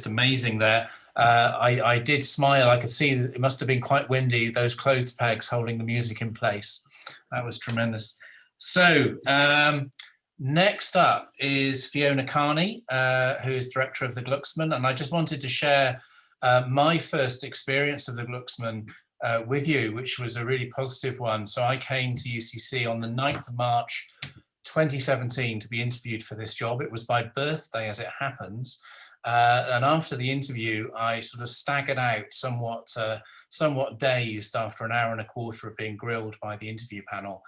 amazing there. I did smile. I could see that it must have been quite windy, those clothes pegs holding the music in place. That was tremendous. So next up is Fiona Kearney, who is director of the Glucksman. And I just wanted to share my first experience of the Glucksman with you, which was a really positive one. So I came to UCC on the 9th of March 2017 to be interviewed for this job. It was my birthday, as it happens. And after the interview, I sort of staggered out somewhat dazed after an hour and a quarter of being grilled by the interview panel.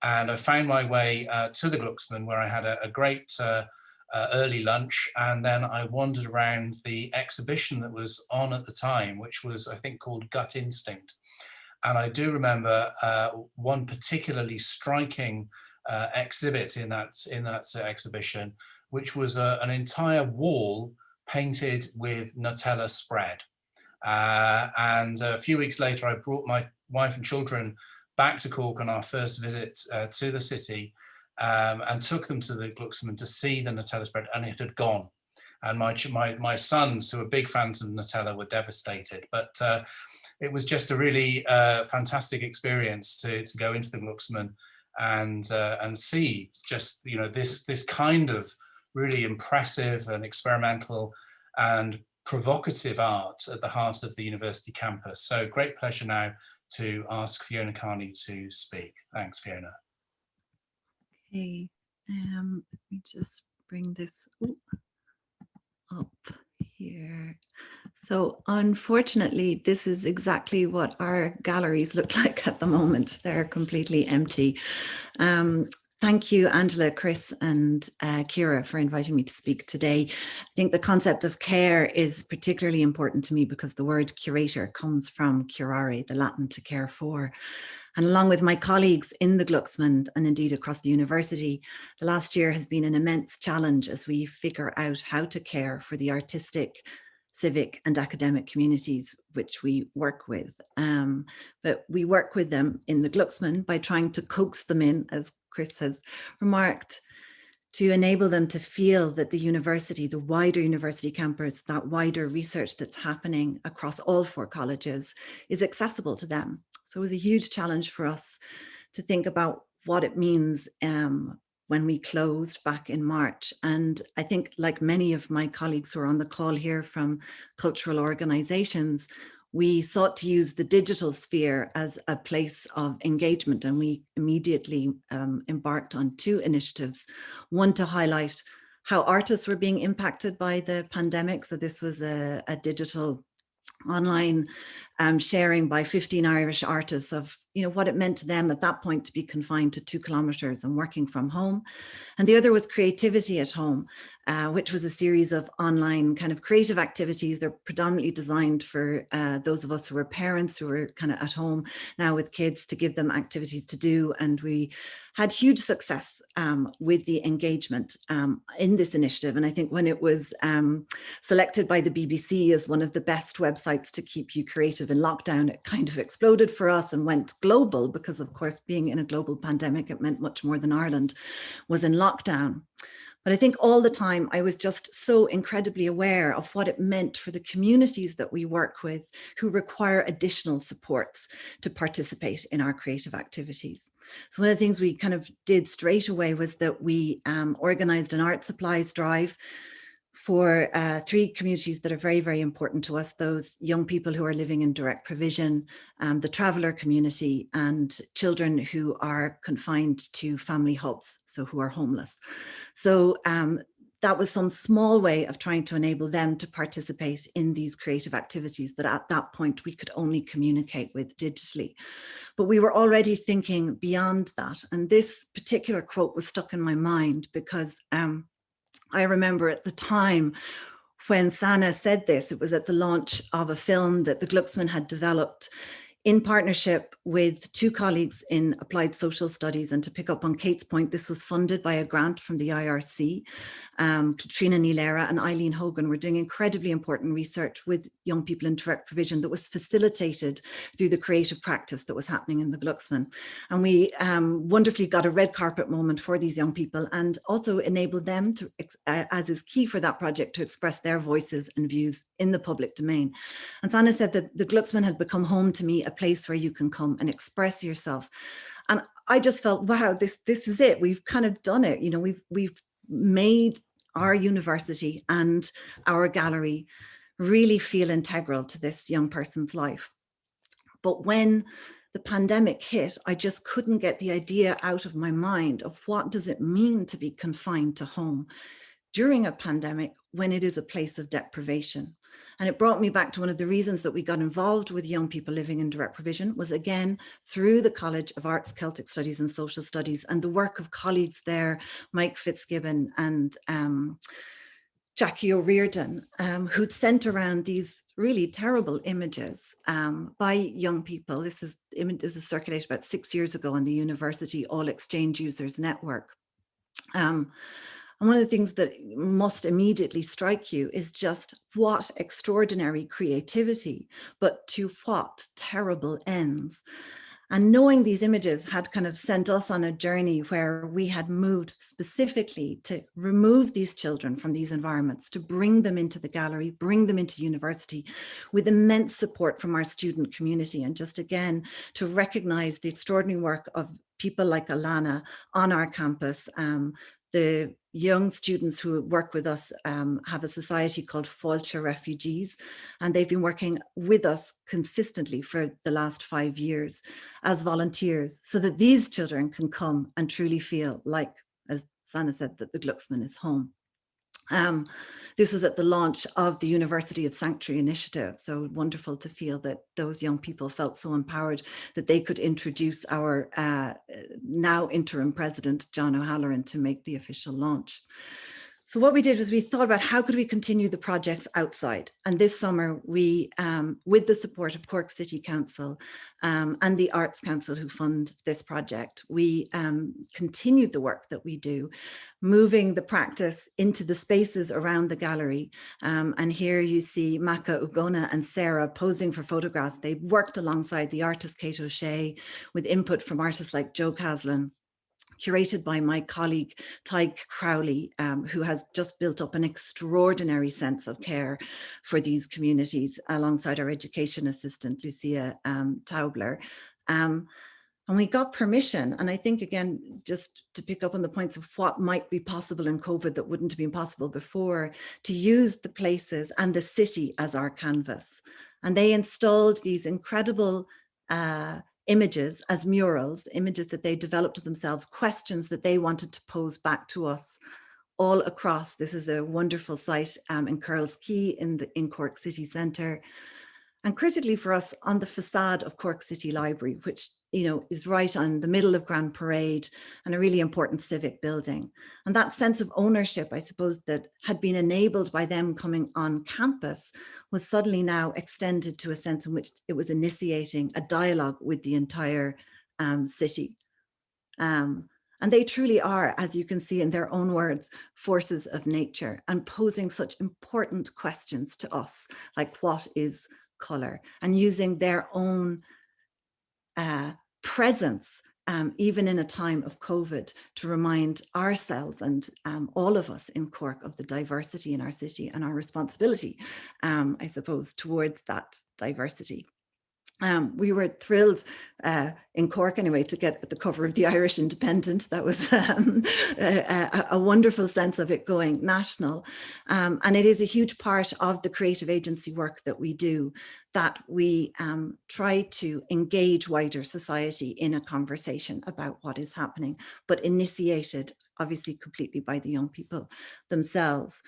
And I found my way to the Glucksman, where I had a great early lunch. And then I wandered around the exhibition that was on at the time, which was, I think, called Gut Instinct. And I do remember one particularly striking exhibit in that exhibition, which was an entire wall painted with Nutella spread. And a few weeks later, I brought my wife and children back to Cork on our first visit to the city, and took them to the Glucksman to see the Nutella spread, and it had gone. And my sons, who are big fans of Nutella, were devastated. But it was just a really fantastic experience to go into the Glucksman and see just, you know, this kind of really impressive and experimental and provocative art at the heart of the university campus. So great pleasure now to ask Fiona Kearney to speak. Thanks, Fiona. Okay, let me just bring this up here. So unfortunately, this is exactly what our galleries look like at the moment. They're completely empty. Thank you, Angela, Chris, and Kira, for inviting me to speak today. I think the concept of care is particularly important to me because the word curator comes from curare, the Latin to care for. And along with my colleagues in the Glucksman and indeed across the university, the last year has been an immense challenge as we figure out how to care for the artistic, civic and academic communities which we work with. But we work with them in the Glucksman by trying to coax them in, as Chris has remarked, to enable them to feel that the university, the wider university campus, that wider research that's happening across all 4 colleges is accessible to them. So it was a huge challenge for us to think about what it means when we closed back in March. And I think, like many of my colleagues who are on the call here from cultural organizations, we sought to use the digital sphere as a place of engagement, and we immediately embarked on 2 initiatives. One to highlight how artists were being impacted by the pandemic. So this was a digital online sharing by 15 Irish artists of, you know, what it meant to them at that point to be confined to 2 kilometers and working from home. And the other was Creativity at Home, which was a series of online kind of creative activities. They're predominantly designed for those of us who are parents who are kind of at home now with kids, to give them activities to do. And we had huge success with the engagement in this initiative. And I think when it was selected by the BBC as one of the best websites to keep you creative in lockdown, it kind of exploded for us and went global, because of course, being in a global pandemic, it meant much more than Ireland was in lockdown. But I think all the time I was just so incredibly aware of what it meant for the communities that we work with who require additional supports to participate in our creative activities. So one of the things we kind of did straight away was that we organized an art supplies drive for 3 communities that are very, very important to us: those young people who are living in direct provision, the traveller community, and children who are confined to family hubs, so who are homeless. So that was some small way of trying to enable them to participate in these creative activities that at that point we could only communicate with digitally. But we were already thinking beyond that. And this particular quote was stuck in my mind because I remember at the time when Sana said this, it was at the launch of a film that the Glucksman had developed in partnership with 2 colleagues in applied social studies. And to pick up on Kate's point, this was funded by a grant from the IRC. Katrina Nilera and Eibhlín Hogan were doing incredibly important research with young people in direct provision that was facilitated through the creative practice that was happening in the Glucksman. And we wonderfully got a red carpet moment for these young people and also enabled them to, as is key for that project, to express their voices and views in the public domain. And Sana said that the Glucksman had become home to me, a place where you can come and express yourself. And I just felt, wow, this is it. We've kind of done it. You know, we've made our university and our gallery really feel integral to this young person's life. But when the pandemic hit, I just couldn't get the idea out of my mind of what does it mean to be confined to home during a pandemic when it is a place of deprivation. And it brought me back to one of the reasons that we got involved with young people living in direct provision was, again, through the College of Arts, Celtic Studies and Social Studies and the work of colleagues there, Mike Fitzgibbon and Jackie O'Riordan, who'd sent around these really terrible images by young people. This was circulated about 6 years ago on the University All Exchange Users Network. And one of the things that must immediately strike you is just what extraordinary creativity, but to what terrible ends. And knowing these images had kind of sent us on a journey where we had moved specifically to remove these children from these environments, to bring them into the gallery, bring them into university with immense support from our student community. And just again, to recognize the extraordinary work of people like Alana on our campus. The young students who work with us have a society called Fáilte Refugees, and they've been working with us consistently for the last 5 years as volunteers so that these children can come and truly feel like, as Sana said, that the Glucksman is home. This was at the launch of the University of Sanctuary Initiative. So wonderful to feel that those young people felt so empowered that they could introduce our now interim president, John O'Halloran, to make the official launch. So what we did was we thought about how could we continue the projects outside. And this summer we, with the support of Cork City Council and the Arts Council who fund this project, we continued the work that we do, moving the practice into the spaces around the gallery. And here you see Maka Ugona and Sarah posing for photographs. They worked alongside the artist Kate O'Shea with input from artists like Joe Caslin, curated by my colleague Tyke Crowley, who has just built up an extraordinary sense of care for these communities alongside our education assistant, Lucia Taubler. And we got permission, and I think, again, just to pick up on the points of what might be possible in COVID that wouldn't have been possible before, to use the places and the city as our canvas. And they installed these incredible images as murals, images that they developed themselves, questions that they wanted to pose back to us all across. This is a wonderful site in Curls Quay in Cork City Centre. And critically for us, on the facade of Cork City Library, which, you know, is right on the middle of Grand Parade and a really important civic building. And that sense of ownership, I suppose, that had been enabled by them coming on campus was suddenly now extended to a sense in which it was initiating a dialogue with the entire city. And they truly are, as you can see in their own words, forces of nature and posing such important questions to us, like what is colour, and using their own presence even in a time of COVID, to remind ourselves and all of us in Cork of the diversity in our city and our responsibility, I suppose, towards that diversity. We were thrilled in Cork anyway to get at the cover of the Irish Independent. That was a wonderful sense of it going national. And it is a huge part of the creative agency work that we do, that we try to engage wider society in a conversation about what is happening, but initiated obviously completely by the young people themselves.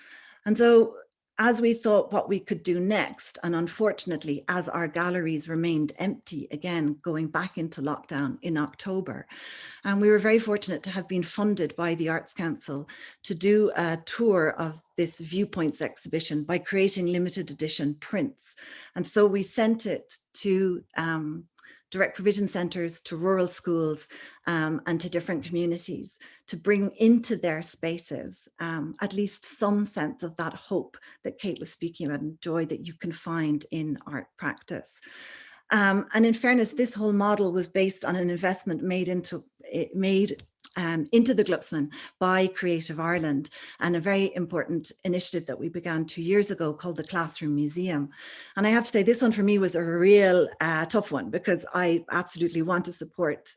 And so as we thought what we could do next, and unfortunately, as our galleries remained empty again, going back into lockdown in October, and we were very fortunate to have been funded by the Arts Council to do a tour of this Viewpoints exhibition by creating limited edition prints. And so we sent it to direct provision centres, to rural schools, and to different communities, to bring into their spaces at least some sense of that hope that Kate was speaking about, and joy that you can find in art practice. And in fairness, this whole model was based on an investment made into the Glucksman by Creative Ireland, and a very important initiative that we began 2 years ago called the Classroom Museum. And I have to say, this one for me was a real tough one, because I absolutely want to support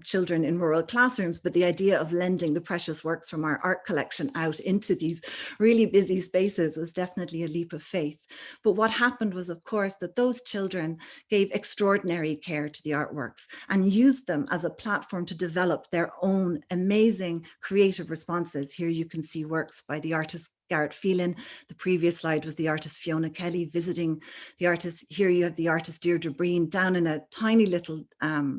children in rural classrooms, but the idea of lending the precious works from our art collection out into these really busy spaces was definitely a leap of faith. But what happened was, of course, that those children gave extraordinary care to the artworks and used them as a platform to develop their own amazing creative responses. Here you can see works by the artist Garrett Phelan. The previous slide was the artist Fiona Kelly visiting the artist. Here you have the artist Deirdre Breen down in a tiny little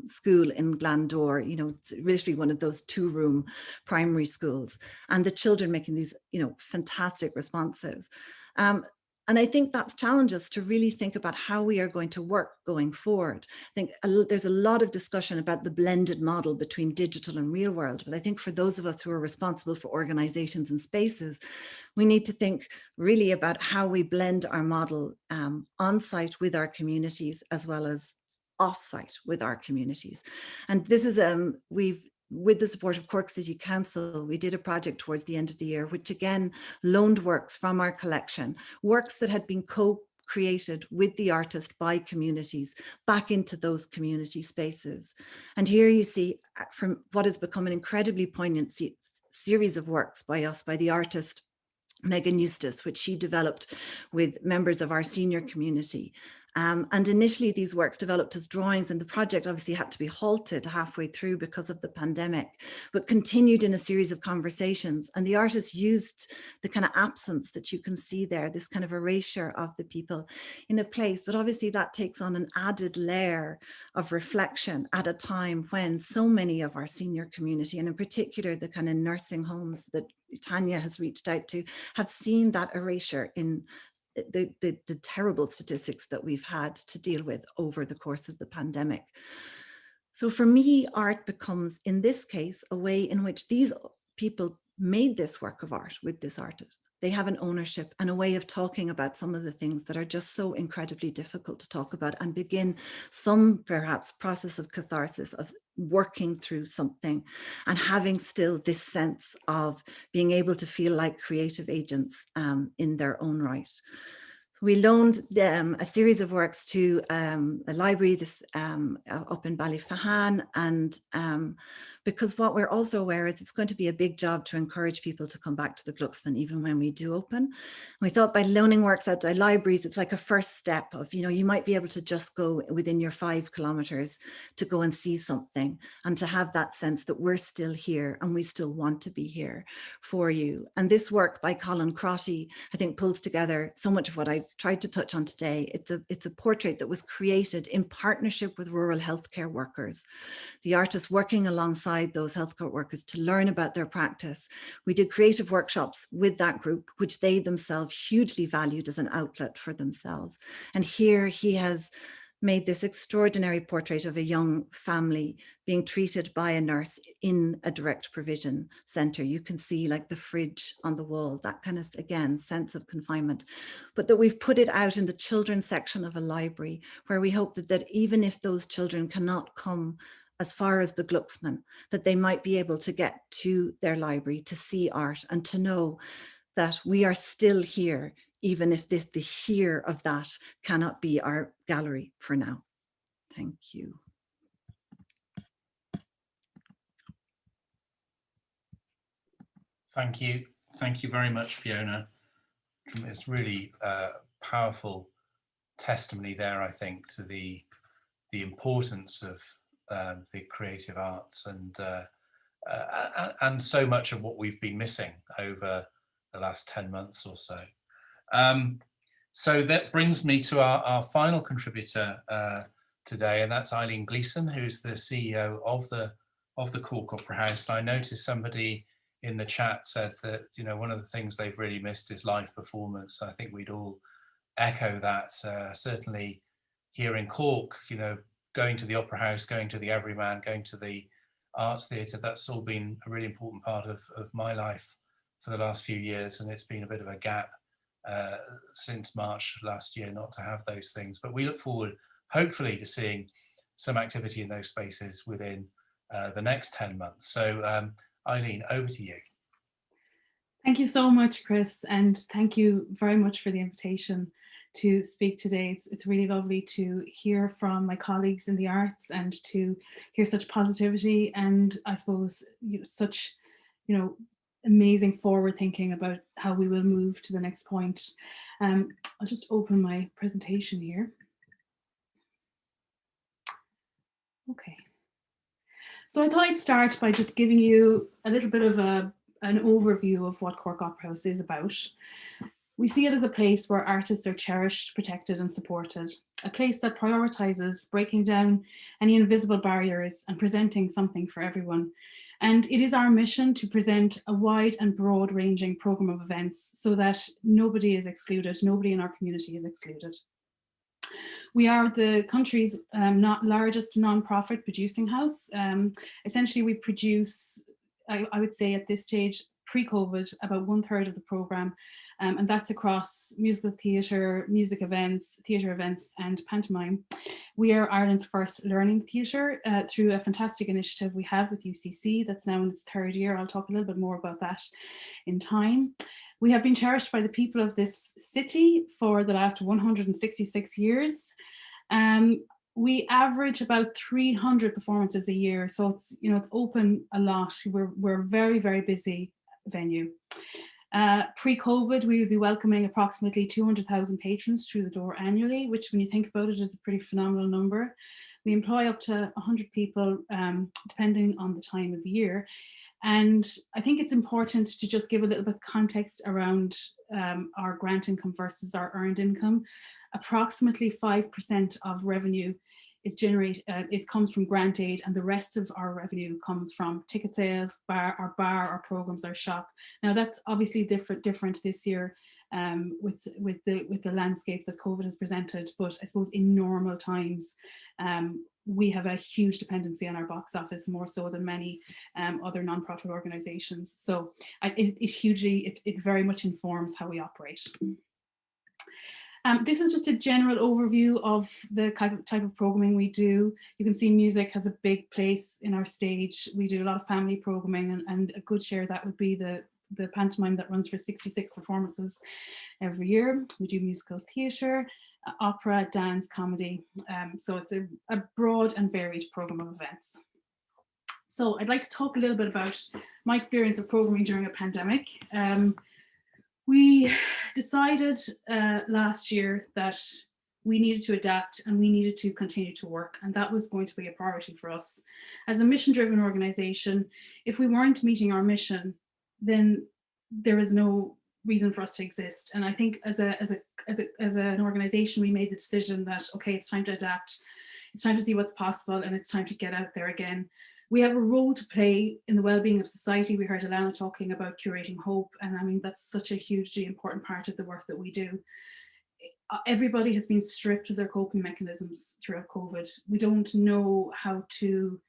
school in Glandore, you know, it's literally one of those 2-room primary schools, and the children making these, you know, fantastic responses. And I think that's challenged us to really think about how we are going to work going forward. I think there's a lot of discussion about the blended model between digital and real world, but I think for those of us who are responsible for organizations and spaces, we need to think really about how we blend our model on site with our communities as well as off-site with our communities. And this is, with the support of Cork City Council, we did a project towards the end of the year, which again loaned works from our collection, works that had been co-created with the artist by communities back into those community spaces. And here you see from what has become an incredibly poignant series of works by us, by the artist Megan Eustace, which she developed with members of our senior community. And initially these works developed as drawings, and the project obviously had to be halted halfway through because of the pandemic, but continued in a series of conversations. And the artist used the kind of absence that you can see there, this kind of erasure of the people in a place. But obviously that takes on an added layer of reflection at a time when so many of our senior community, and in particular the kind of nursing homes that Tania has reached out to, have seen that erasure in the terrible statistics that we've had to deal with over the course of the pandemic. So for me, art becomes, in this case, a way in which these people made this work of art with this artist. They have an ownership and a way of talking about some of the things that are just so incredibly difficult to talk about, and begin some perhaps process of catharsis, of working through something and having still this sense of being able to feel like creative agents in their own right. We loaned them a series of works to a library up in Ballyfahan, and because what we're also aware is it's going to be a big job to encourage people to come back to the Glucksman even when we do open. And we thought by loaning works out to libraries, it's like a first step of, you know, you might be able to just go within your 5 kilometers to go and see something, and to have that sense that we're still here and we still want to be here for you. And this work by Colin Crotty, I think, pulls together so much of what I've tried to touch on today. It's a portrait that was created in partnership with rural healthcare workers, the artists working alongside those healthcare workers to learn about their practice. We did creative workshops with that group, which they themselves hugely valued as an outlet for themselves. And here he has made this extraordinary portrait of a young family being treated by a nurse in a direct provision centre. You can see like the fridge on the wall, that kind of, again, sense of confinement, but that we've put it out in the children's section of a library, where we hope that even if those children cannot come as far as the Glucksman, that they might be able to get to their library to see art and to know that we are still here, even if the here of that cannot be our gallery for now. Thank you. Thank you. Thank you very much, Fiona. It's really powerful testimony there, I think, to the importance of the creative arts and so much of what we've been missing over the last 10 months or so. So that brings me to our final contributor today, and that's Eibhlín Gleeson, who's the CEO of the Cork Opera House. And I noticed somebody in the chat said that, you know, one of the things they've really missed is live performance. I think we'd all echo that. Certainly here in Cork, you know, going to the Opera House, going to the Everyman, going to the Arts Theatre, that's all been a really important part of my life for the last few years, and it's been a bit of a gap since March last year not to have those things. But we look forward, hopefully, to seeing some activity in those spaces within the next 10 months. So Eibhlín, over to you. Thank you so much, Chris, and thank you very much for the invitation to speak today. It's really lovely to hear from my colleagues in the arts and to hear such positivity and I suppose such amazing forward thinking about how we will move to the next point. I'll just open my presentation here. Okay. So I thought I'd start by just giving you a little bit of an overview of what Cork Opera House is about. We see it as a place where artists are cherished, protected and supported, a place that prioritises breaking down any invisible barriers and presenting something for everyone. And it is our mission to present a wide and broad-ranging programme of events so that nobody is excluded, nobody in our community is excluded. We are the country's largest non-profit producing house. Essentially, we produce, I would say at this stage, pre-COVID, about 1/3 of the programme, and that's across musical theatre, music events, theatre events and pantomime. We are Ireland's first learning theatre through a fantastic initiative we have with UCC that's now in its 3rd year. I'll talk a little bit more about that in time. We have been cherished by the people of this city for the last 166 years. We average about 300 performances a year, so it's open a lot. We're a very, very busy venue. Pre-COVID, we would be welcoming approximately 200,000 patrons through the door annually, which when you think about it is a pretty phenomenal number. We employ up to 100 people, depending on the time of year. And I think it's important to just give a little bit of context around our grant income versus our earned income. Approximately 5% of revenue is it comes from grant aid, and the rest of our revenue comes from ticket sales, our programs, our shop. Now that's obviously different this year with the landscape that COVID has presented, but I suppose in normal times we have a huge dependency on our box office, more so than many other nonprofit organisations. So it very much informs how we operate. This is just a general overview of the type of programming we do. You can see music has a big place in our stage. We do a lot of family programming, and a good share of that would be the pantomime that runs for 66 performances every year. We do musical theatre, opera, dance, comedy. So it's a broad and varied programme of events. So I'd like to talk a little bit about my experience of programming during a pandemic. We decided last year that we needed to adapt and we needed to continue to work, and that was going to be a priority for us. As a mission-driven organisation, if we weren't meeting our mission, then there is no reason for us to exist. And I think as an organisation, we made the decision that, okay, it's time to adapt, it's time to see what's possible, and it's time to get out there again. We have a role to play in the well-being of society. We heard Alana talking about curating hope, and I mean, that's such a hugely important part of the work that we do. Everybody has been stripped of their coping mechanisms throughout COVID. We don't know how to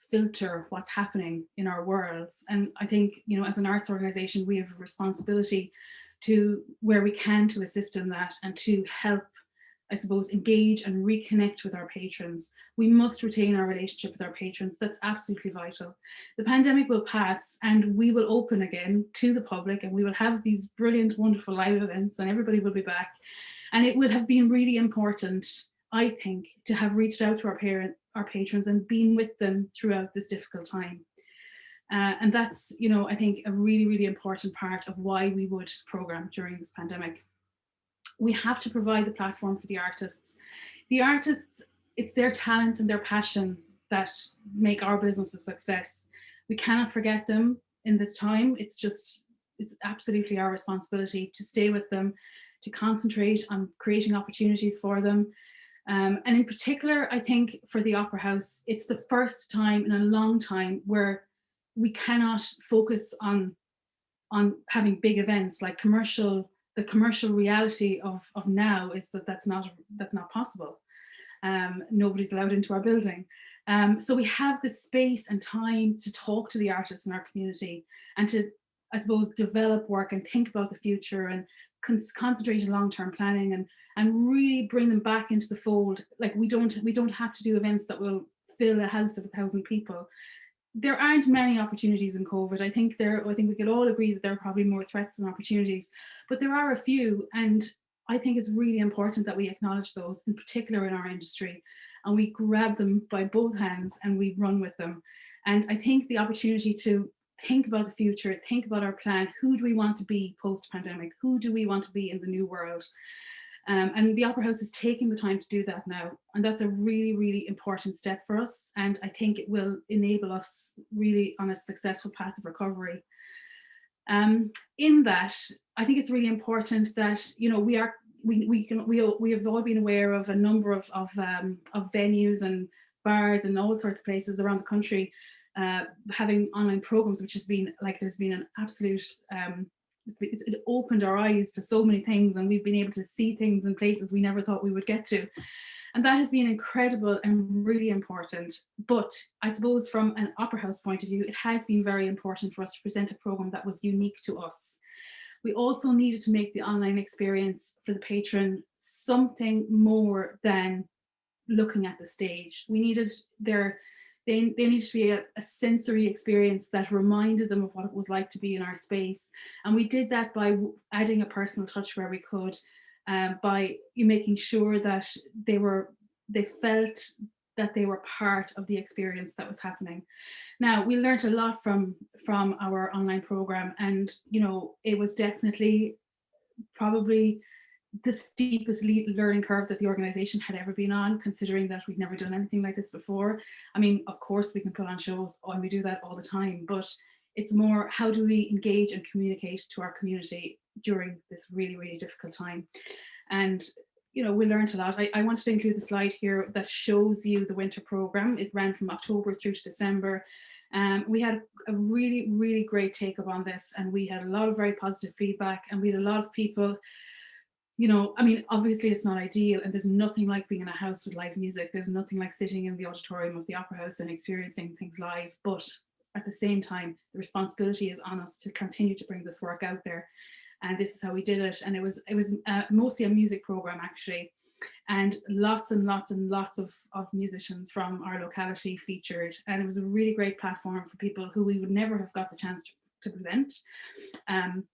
filter what's happening in our worlds. And I think, as an arts organisation, we have a responsibility to, where we can, to assist in that and to help I suppose, engage and reconnect with our patrons. We must retain our relationship with our patrons. That's absolutely vital. The pandemic will pass and we will open again to the public, and we will have these brilliant, wonderful live events, and everybody will be back. And it would have been really important, I think, to have reached out to our patrons and been with them throughout this difficult time. And that's, you know, I think a really, really important part of why we would program during this pandemic. We have to provide the platform for the artists. The artists, it's their talent and their passion that make our business a success. We cannot forget them in this time. It's absolutely our responsibility to stay with them, to concentrate on creating opportunities for them. And in particular, I think for the Opera House, it's the first time in a long time where we cannot focus on having big events like the commercial reality of now is that's not possible. Nobody's allowed into our building. So we have the space and time to talk to the artists in our community and to, I suppose, develop work and think about the future and concentrate on long-term planning and really bring them back into the fold. Like we don't have to do events that will fill a house of 1,000 people. There aren't many opportunities in COVID. I think we could all agree that there are probably more threats than opportunities, but there are a few, and I think it's really important that we acknowledge those, in particular in our industry, and we grab them by both hands and we run with them. And I think the opportunity to think about the future, think about our plan, who do we want to be post-pandemic? Who do we want to be in the new world? And the Opera House is taking the time to do that now. And that's a really, really important step for us. And I think it will enable us really on a successful path of recovery. In that, I think it's really important that, you know, we have all been aware of a number of venues and bars and all sorts of places around the country having online programs, which has been like, there's been an absolute, it opened our eyes to so many things, and we've been able to see things in places we never thought we would get to. And that has been incredible and really important. But I suppose from an Opera House point of view, it has been very important for us to present a program that was unique to us. We also needed to make the online experience for the patron something more than looking at the stage. We needed they needed to be a sensory experience that reminded them of what it was like to be in our space. And we did that by adding a personal touch where we could, by making sure that they felt that they were part of the experience that was happening. Now, we learned a lot from our online program, and you know, it was definitely probably the steepest learning curve that the organization had ever been on, considering that we'd never done anything like this before. I mean, of course we can put on shows and we do that all the time, but it's more, how do we engage and communicate to our community during this really, really difficult time? And you know, we learned a lot. I wanted to include the slide here that shows you the winter program. It ran from October through to December. We had a really, really great take up on this, and we had a lot of very positive feedback, and we had a lot of people, you know, I mean, obviously it's not ideal, and there's nothing like being in a house with live music. There's nothing like sitting in the auditorium of the Opera House and experiencing things live. But at the same time, the responsibility is on us to continue to bring this work out there. And this is how we did it. And it was mostly a music program, actually. And lots and lots and lots of musicians from our locality featured. And it was a really great platform for people who we would never have got the chance to present.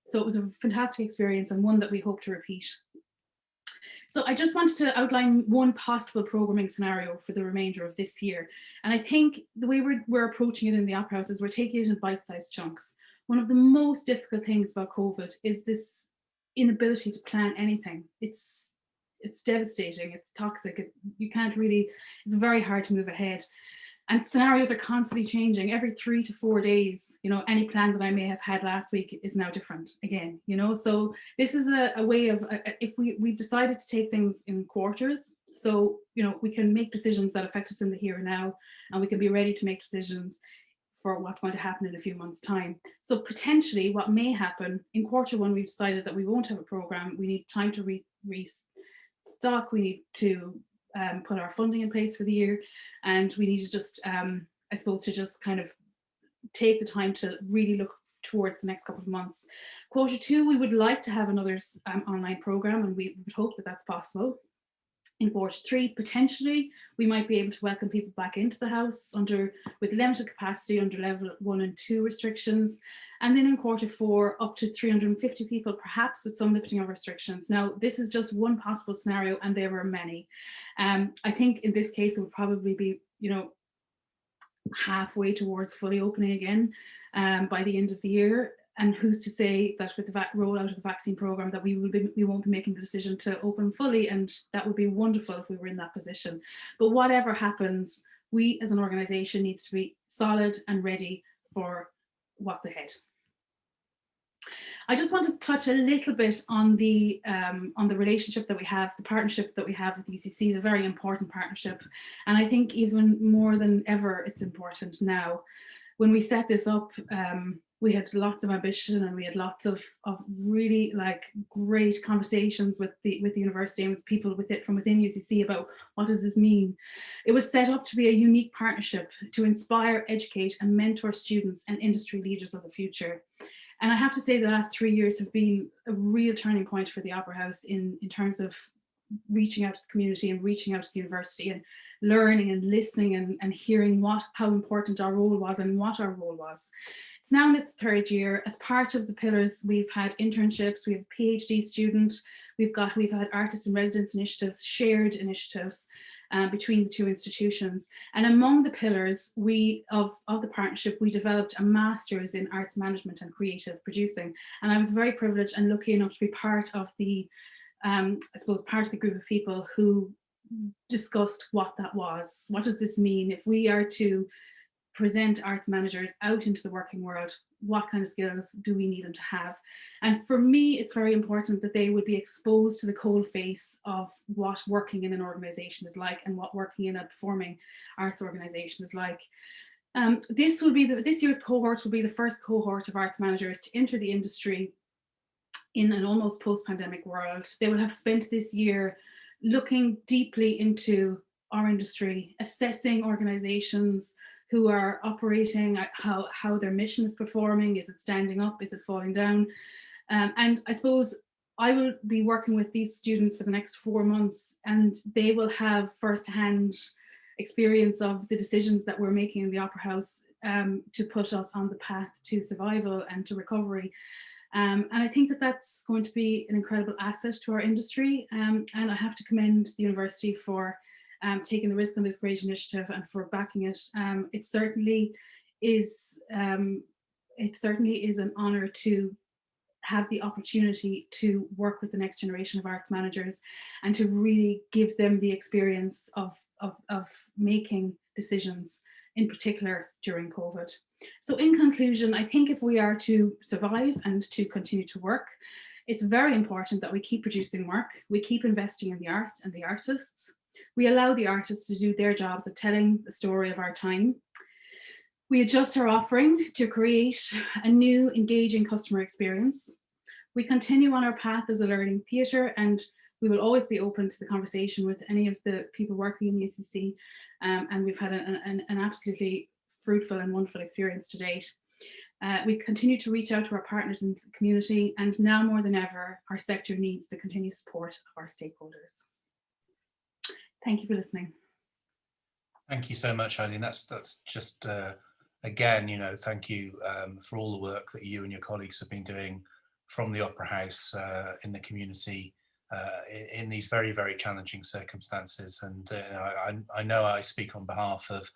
So it was a fantastic experience, and one that we hope to repeat. So I just wanted to outline one possible programming scenario for the remainder of this year. And I think the way we're approaching it in the Opera House is we're taking it in bite-sized chunks. One of the most difficult things about COVID is this inability to plan anything. It's devastating, it's toxic, you can't really, it's very hard to move ahead. And scenarios are constantly changing. Every 3 to 4 days, you know, any plan that I may have had last week is now different again, you know. So this is a way of, if we've decided to take things in quarters, so, you know, we can make decisions that affect us in the here and now, and we can be ready to make decisions for what's going to happen in a few months' time. So potentially what may happen in quarter 1, we've decided that we won't have a program. We need time to restock. We need to put our funding in place for the year, and we need to just, I suppose, to just kind of take the time to really look towards the next couple of months. Quarter 2, we would like to have another online program, and we would hope that that's possible. In Q3, potentially, we might be able to welcome people back into the house with limited capacity under level 1 and 2 restrictions. And then in Q4, up to 350 people, perhaps with some lifting of restrictions. Now, this is just one possible scenario, and there were many. I think in this case, it would probably be, halfway towards fully opening again by the end of the year. And who's to say that with the rollout of the vaccine program that we won't be making the decision to open fully, and that would be wonderful if we were in that position. But whatever happens, we as an organisation needs to be solid and ready for what's ahead. I just want to touch a little bit on the relationship that we have, the partnership that we have with UCC, the very important partnership. And I think even more than ever, it's important now. When we set this up, we had lots of ambition, and we had lots of really great conversations with the university and with people from within UCC about what does this mean. It was set up to be a unique partnership to inspire, educate, and mentor students and industry leaders of the future. And I have to say the last 3 years have been a real turning point for the Opera House in terms of reaching out to the community and reaching out to the university and learning and listening and hearing how important our role was and what our role was. It's now in its 3rd year. As part of the pillars, we've had internships, we have a PhD student, we've had artist in residence initiatives, shared initiatives between the 2 institutions. And among the pillars of the partnership, we developed a master's in arts management and creative producing. And I was very privileged and lucky enough to be part of the part of the group of people who discussed what that was. What does this mean if we are to present arts managers out into the working world? What kind of skills do we need them to have? And for me, it's very important that they would be exposed to the cold face of what working in an organization is like and what working in a performing arts organization is like. This year's cohort will be the first cohort of arts managers to enter the industry in an almost post-pandemic world. They will have spent this year looking deeply into our industry, assessing organizations who are operating, how their mission is performing, is it standing up, is it falling down? And I suppose I will be working with these students for the next 4 months, and they will have first-hand experience of the decisions that we're making in the Opera House to put us on the path to survival and to recovery. And I think that that's going to be an incredible asset to our industry. And I have to commend the university for taking the risk on this great initiative and for backing it. It certainly is an honor to have the opportunity to work with the next generation of arts managers and to really give them the experience of making decisions, in particular during COVID. So in conclusion, I think if we are to survive and to continue to work, it's very important that we keep producing work, we keep investing in the art and the artists, we allow the artists to do their jobs of telling the story of our time, we adjust our offering to create a new engaging customer experience, we continue on our path as a learning theatre, and we will always be open to the conversation with any of the people working in UCC, and we've had an absolutely fruitful and wonderful experience to date. We continue to reach out to our partners in the community, and now more than ever, our sector needs the continued support of our stakeholders. Thank you for listening. Thank you so much, Eibhlín. That's just, again, thank you for all the work that you and your colleagues have been doing from the Opera House in the community in these very, very challenging circumstances. And I know I speak on behalf of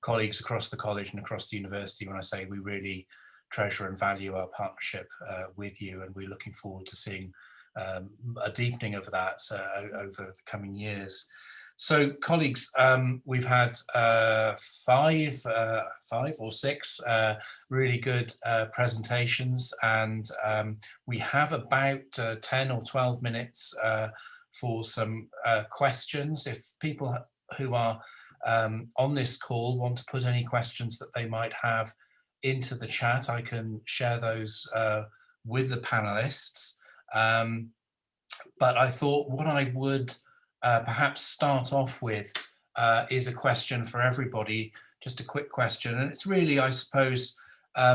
colleagues across the college and across the university when I say we really treasure and value our partnership with you, and we're looking forward to seeing a deepening of that over the coming years. So colleagues, we've had 5 or 6 really good presentations, and we have about 10 or 12 minutes for some questions. If people who are on this call want to put any questions that they might have into the chat, I can share those with the panelists. But I thought what I would perhaps start off with is a question for everybody, just a quick question. And it's really, I suppose,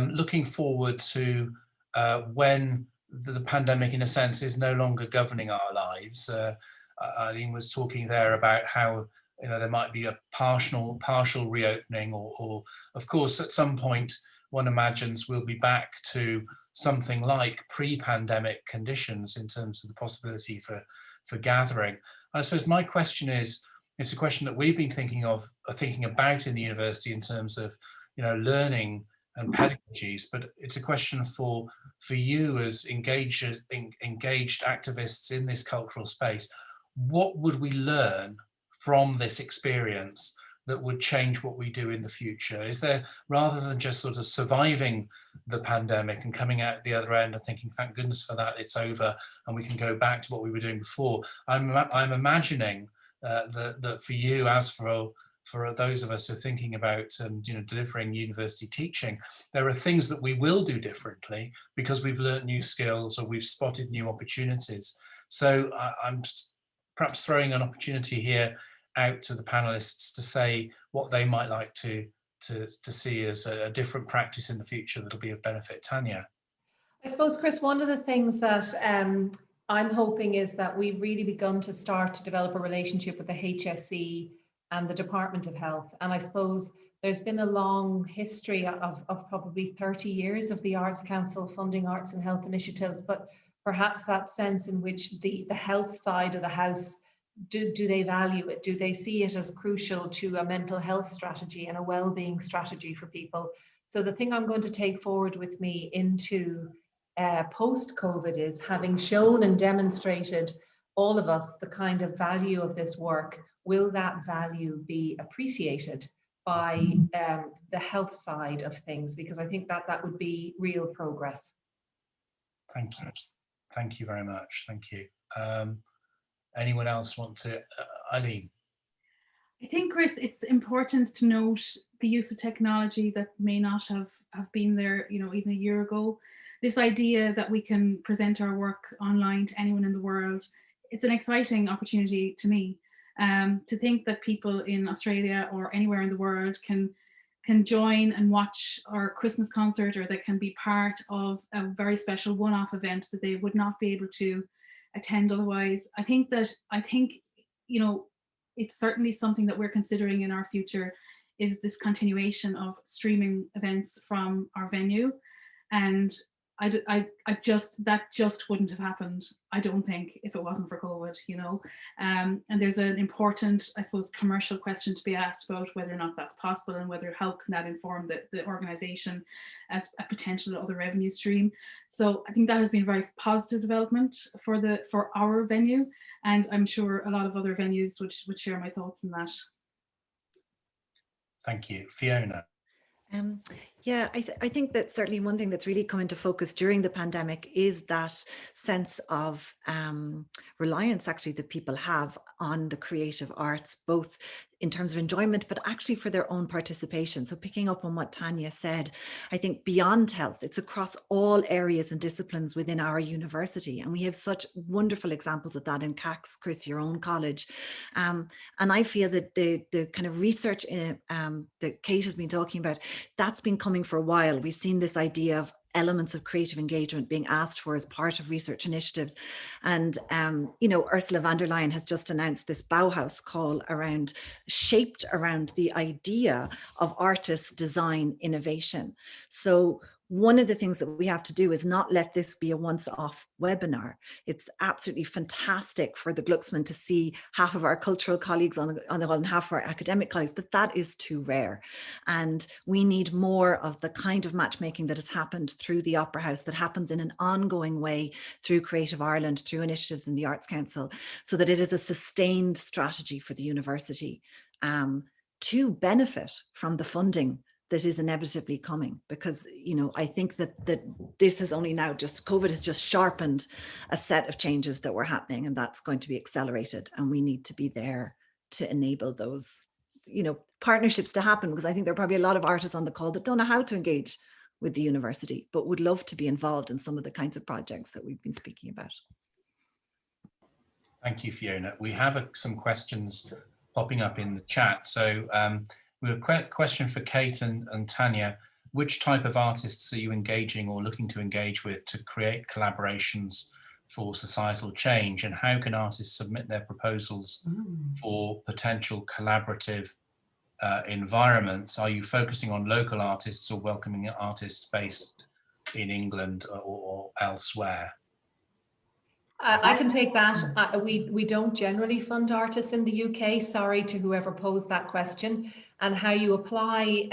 looking forward to when the pandemic, in a sense, is no longer governing our lives. Eibhlín was talking there about how, you know, there might be a partial reopening, or of course at some point one imagines we'll be back to something like pre-pandemic conditions in terms of the possibility for gathering. And I suppose my question is, it's a question that we've been thinking about in the university in terms of, you know, learning and pedagogies, but it's a question for you as engaged activists in this cultural space. What would we learn from this experience that would change what we do in the future? Is there, rather than just sort of surviving the pandemic and coming out the other end and thinking, thank goodness for that, it's over and we can go back to what we were doing before, I'm imagining that for you, as for those of us who are thinking about you know, delivering university teaching, there are things that we will do differently because we've learned new skills or we've spotted new opportunities. So I'm perhaps throwing an opportunity here out to the panelists to say what they might like to see as a different practice in the future that'll be of benefit. Tania. I suppose, Chris, one of the things that I'm hoping is that we've really begun to start to develop a relationship with the HSE and the Department of Health. And I suppose there's been a long history of probably 30 years of the Arts Council funding arts and health initiatives, but perhaps that sense in which the health side of the house, do they value it? Do they see it as crucial to a mental health strategy and a well-being strategy for people? So the thing I'm going to take forward with me into post-COVID is, having shown and demonstrated all of us the kind of value of this work, will that value be appreciated by the health side of things? Because I think that would be real progress. Thank you. Thank you very much. Thank you. Anyone else want to? Eibhlín. I think, Chris, it's important to note the use of technology that may not have been there, you know, even a year ago. This idea that we can present our work online to anyone in the world, it's an exciting opportunity to me. To think that people in Australia or anywhere in the world can join and watch our Christmas concert, or they can be part of a very special one-off event that they would not be able to attend otherwise. I think, you know, it's certainly something that we're considering in our future, is this continuation of streaming events from our venue. And that just wouldn't have happened, I don't think, if it wasn't for COVID, you know. And there's an important, I suppose, commercial question to be asked about whether or not that's possible, and how can that inform the organisation as a potential other revenue stream. So I think that has been a very positive development for our venue, and I'm sure a lot of other venues would share my thoughts on that. Thank you. Fiona. Yeah, I think that certainly one thing that's really come into focus during the pandemic is that sense of reliance, actually, that people have on the creative arts, both in terms of enjoyment, but actually for their own participation. So picking up on what Tania said, I think beyond health, it's across all areas and disciplines within our university. And we have such wonderful examples of that in CACS, Chris, your own college. And I feel that the kind of research that Kate has been talking about, that's been coming for a while. We've seen this idea of elements of creative engagement being asked for as part of research initiatives. And, you know, Ursula von der Leyen has just announced this Bauhaus call shaped around the idea of artist design innovation. So one of the things that we have to do is not let this be a once-off webinar. It's absolutely fantastic for the Glucksman to see half of our cultural colleagues on the hall and half of our academic colleagues, but that is too rare. And we need more of the kind of matchmaking that has happened through the Opera House, that happens in an ongoing way through Creative Ireland, through initiatives in the Arts Council, so that it is a sustained strategy for the university to benefit from the funding that is inevitably coming. Because, you know, I think that this has only now COVID has just sharpened a set of changes that were happening, and that's going to be accelerated, and we need to be there to enable those, you know, partnerships to happen. Because I think there are probably a lot of artists on the call that don't know how to engage with the university, but would love to be involved in some of the kinds of projects that we've been speaking about. Thank you, Fiona. We have some questions popping up in the chat. So we have a question for Kate and Tania. Which type of artists are you engaging or looking to engage with to create collaborations for societal change, and how can artists submit their proposals for potential collaborative environments? Are you focusing on local artists or welcoming artists based in England or elsewhere? I can take that. We don't generally fund artists in the UK. Sorry to whoever posed that question. And how you apply,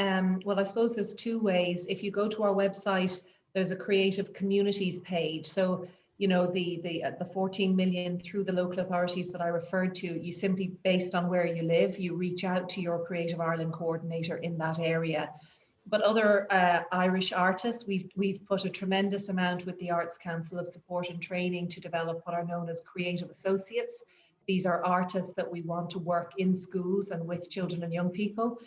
well, I suppose there's two ways. If you go to our website, there's a Creative Communities page. So, you know, the 14 million through the local authorities that I referred to, you simply, based on where you live, you reach out to your Creative Ireland coordinator in that area. But other Irish artists, we've put a tremendous amount with the Arts Council of support and training to develop what are known as creative associates. These are artists that we want to work in schools and with children and young people.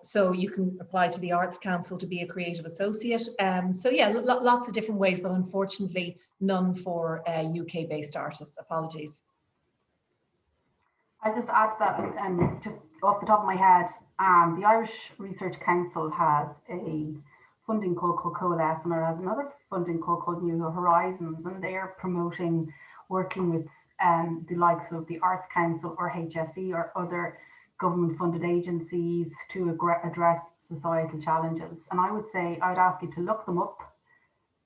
So you can apply to the Arts Council to be a creative associate. So yeah, lots of different ways, but unfortunately none for UK-based artists. Apologies. I'll just add to that, and just off the top of my head, the Irish Research Council has a funding called Coalesce, and there has another funding called New Horizons, and they're promoting working with the likes of the Arts Council or HSE or other government-funded agencies to address societal challenges. And I would say, I would ask you to look them up,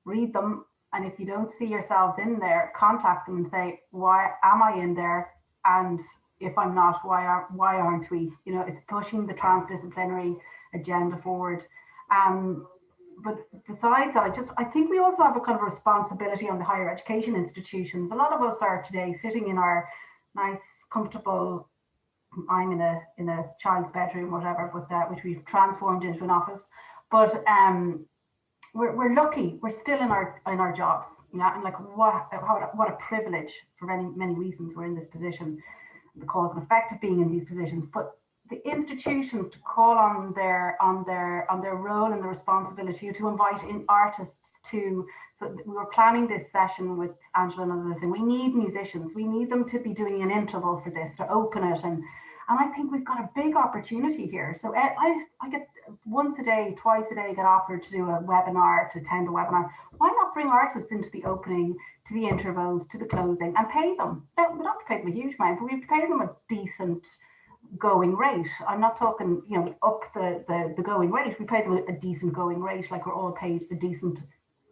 read them, and if you don't see yourselves in there, contact them and say, why am I in there? And if I'm not, why aren't we? You know, it's pushing the transdisciplinary agenda forward. But besides that, I think we also have a kind of responsibility on the higher education institutions. A lot of us are today sitting in our nice, comfortable, I'm in a child's bedroom, whatever, but which we've transformed into an office. But we're lucky. We're still in our jobs. You know, and like what a privilege for many reasons we're in this position, the cause and effect of being in these positions. But the institutions to call on their role and the responsibility to invite in artists to. So we were planning this session with Angela and others, and we need musicians. We need them to be doing an interval for this, to open it, and I think we've got a big opportunity here. So I get once a day, twice a day, get offered to do a webinar, to attend a webinar. Why not bring artists into the opening, to the intervals, to the closing, and pay them? We don't have to pay them a huge amount, but we have to pay them a decent going rate. I'm not talking, you know, up the going rate. We pay them a decent going rate, like we're all paid a decent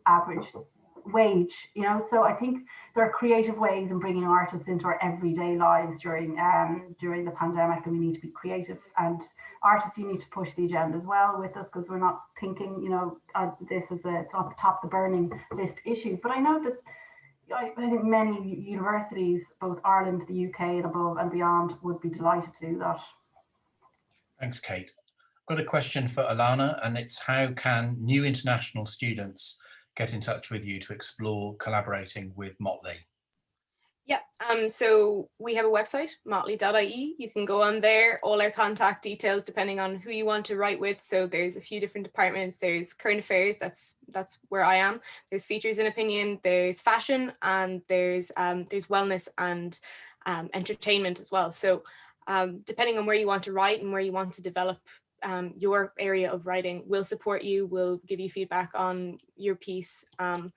average wage, you know. So I think there are creative ways in bringing artists into our everyday lives during the pandemic, and we need to be creative. And artists, you need to push the agenda as well with us, because we're not thinking, you know, this is it's not the top of the burning list issue. But I know that I think many universities, both Ireland, the UK, and above and beyond, would be delighted to do that. Thanks, Kate. I've got a question for Alana, and it's how can new international students get in touch with you to explore collaborating with Motley? Yeah, so we have a website, motley.ie. You can go on there, all our contact details, depending on who you want to write with. So there's a few different departments. There's current affairs, that's where I am. There's features and opinion, there's fashion, and there's wellness and entertainment as well. So depending on where you want to write and where you want to develop your area of writing, we'll support you, we'll give you feedback on your piece, and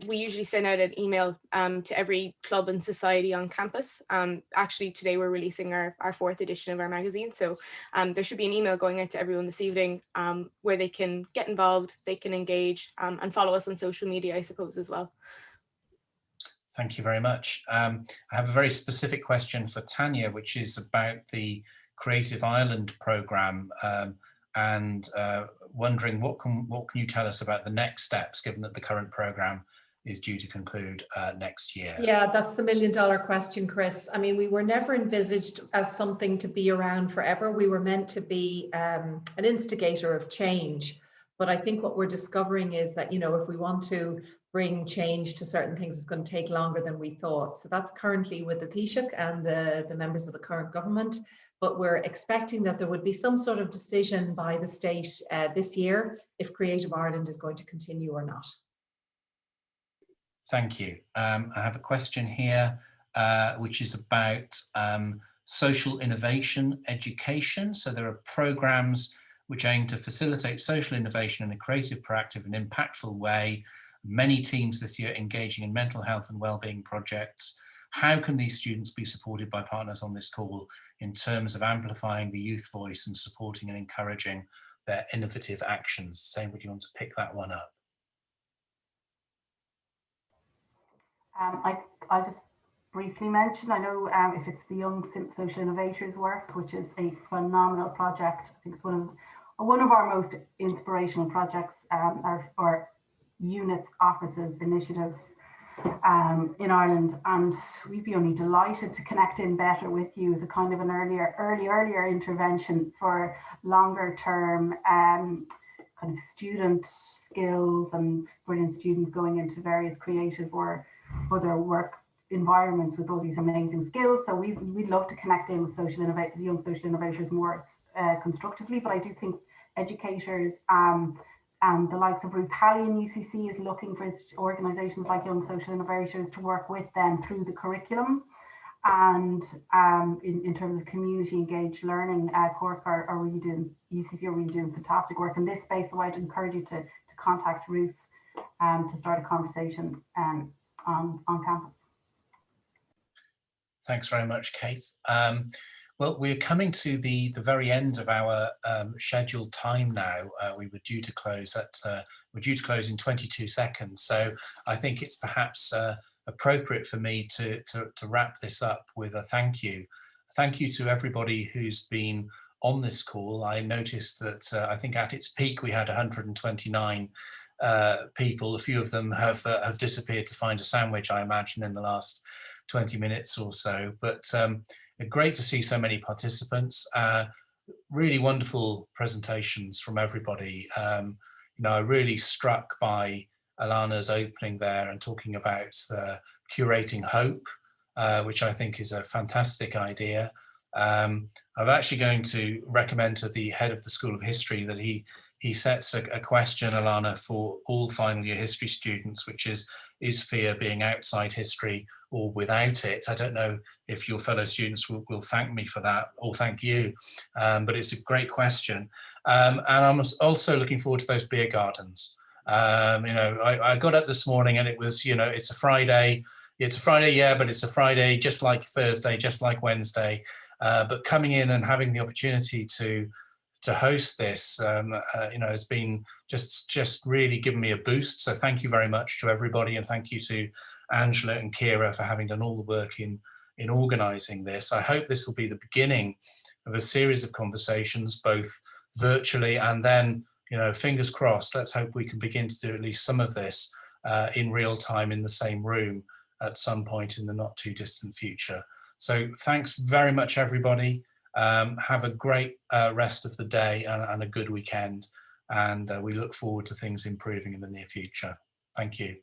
we usually send out an email to every club and society on campus. Actually today we're releasing our 4th edition of our magazine, so there should be an email going out to everyone this evening where they can get involved, they can engage, and follow us on social media, I suppose, as well. Thank you very much. I have a very specific question for Tania, which is about the Creative Ireland programme, and wondering what can you tell us about the next steps, given that the current programme is due to conclude next year? Yeah, that's the $1 million question, Chris. I mean, we were never envisaged as something to be around forever. We were meant to be an instigator of change. But I think what we're discovering is that, you know, if we want to bring change to certain things, it's going to take longer than we thought. So that's currently with the Taoiseach and the members of the current government. But we're expecting that there would be some sort of decision by the state this year if Creative Ireland is going to continue or not. Thank you. I have a question here, which is about social innovation education. So there are programs which aim to facilitate social innovation in a creative, proactive and impactful way. many teams this year engaging in mental health and wellbeing projects. How can these students be supported by partners on this call in terms of amplifying the youth voice and supporting and encouraging their innovative actions? Zane, would you want to pick that one up? I just briefly mention, I know if it's the Young Social Innovators work, which is a phenomenal project. I think it's one of our most inspirational projects, or units, offices, initiatives in Ireland, and we'd be only delighted to connect in better with you as a kind of an earlier intervention for longer term kind of student skills and brilliant students going into various creative or other work environments with all these amazing skills. So we'd love to connect in with young social innovators more constructively, but I do think educators and the likes of Ruth Halley in UCC is looking for its organisations like Young Social Innovators to work with them through the curriculum. And in terms of community engaged learning, Cork are really doing, UCC are really doing fantastic work in this space. So I'd encourage you to contact Ruth to start a conversation on campus. Thanks very much, Kate. Well, we're coming to the very end of our scheduled time now. We were due to close in 22 seconds. So I think it's perhaps appropriate for me to wrap this up with a thank you. Thank you to everybody who's been on this call. I noticed that I think at its peak we had 129 people. A few of them have disappeared to find a sandwich, I imagine, in the last 20 minutes or so. But great to see so many participants. Really wonderful presentations from everybody. You know, I'm really struck by Alana's opening there and talking about curating hope, which I think is a fantastic idea. I'm actually going to recommend to the head of the School of History that he sets a question, Alana, for all final year history students, which is fear being outside history or without it? I don't know if your fellow students will thank me for that, or thank you, but it's a great question. And I'm also looking forward to those beer gardens. You know, I got up this morning and it was, you know, it's a Friday, yeah, but it's a Friday just like Thursday, just like Wednesday. But coming in and having the opportunity to host this, you know, has been just really given me a boost. So thank you very much to everybody, and thank you to Angela and Kira for having done all the work in organising this. I hope this will be the beginning of a series of conversations, both virtually and then, you know, fingers crossed, let's hope we can begin to do at least some of this in real time in the same room at some point in the not too distant future. So thanks very much, everybody. Have a great rest of the day and a good weekend. And we look forward to things improving in the near future. Thank you.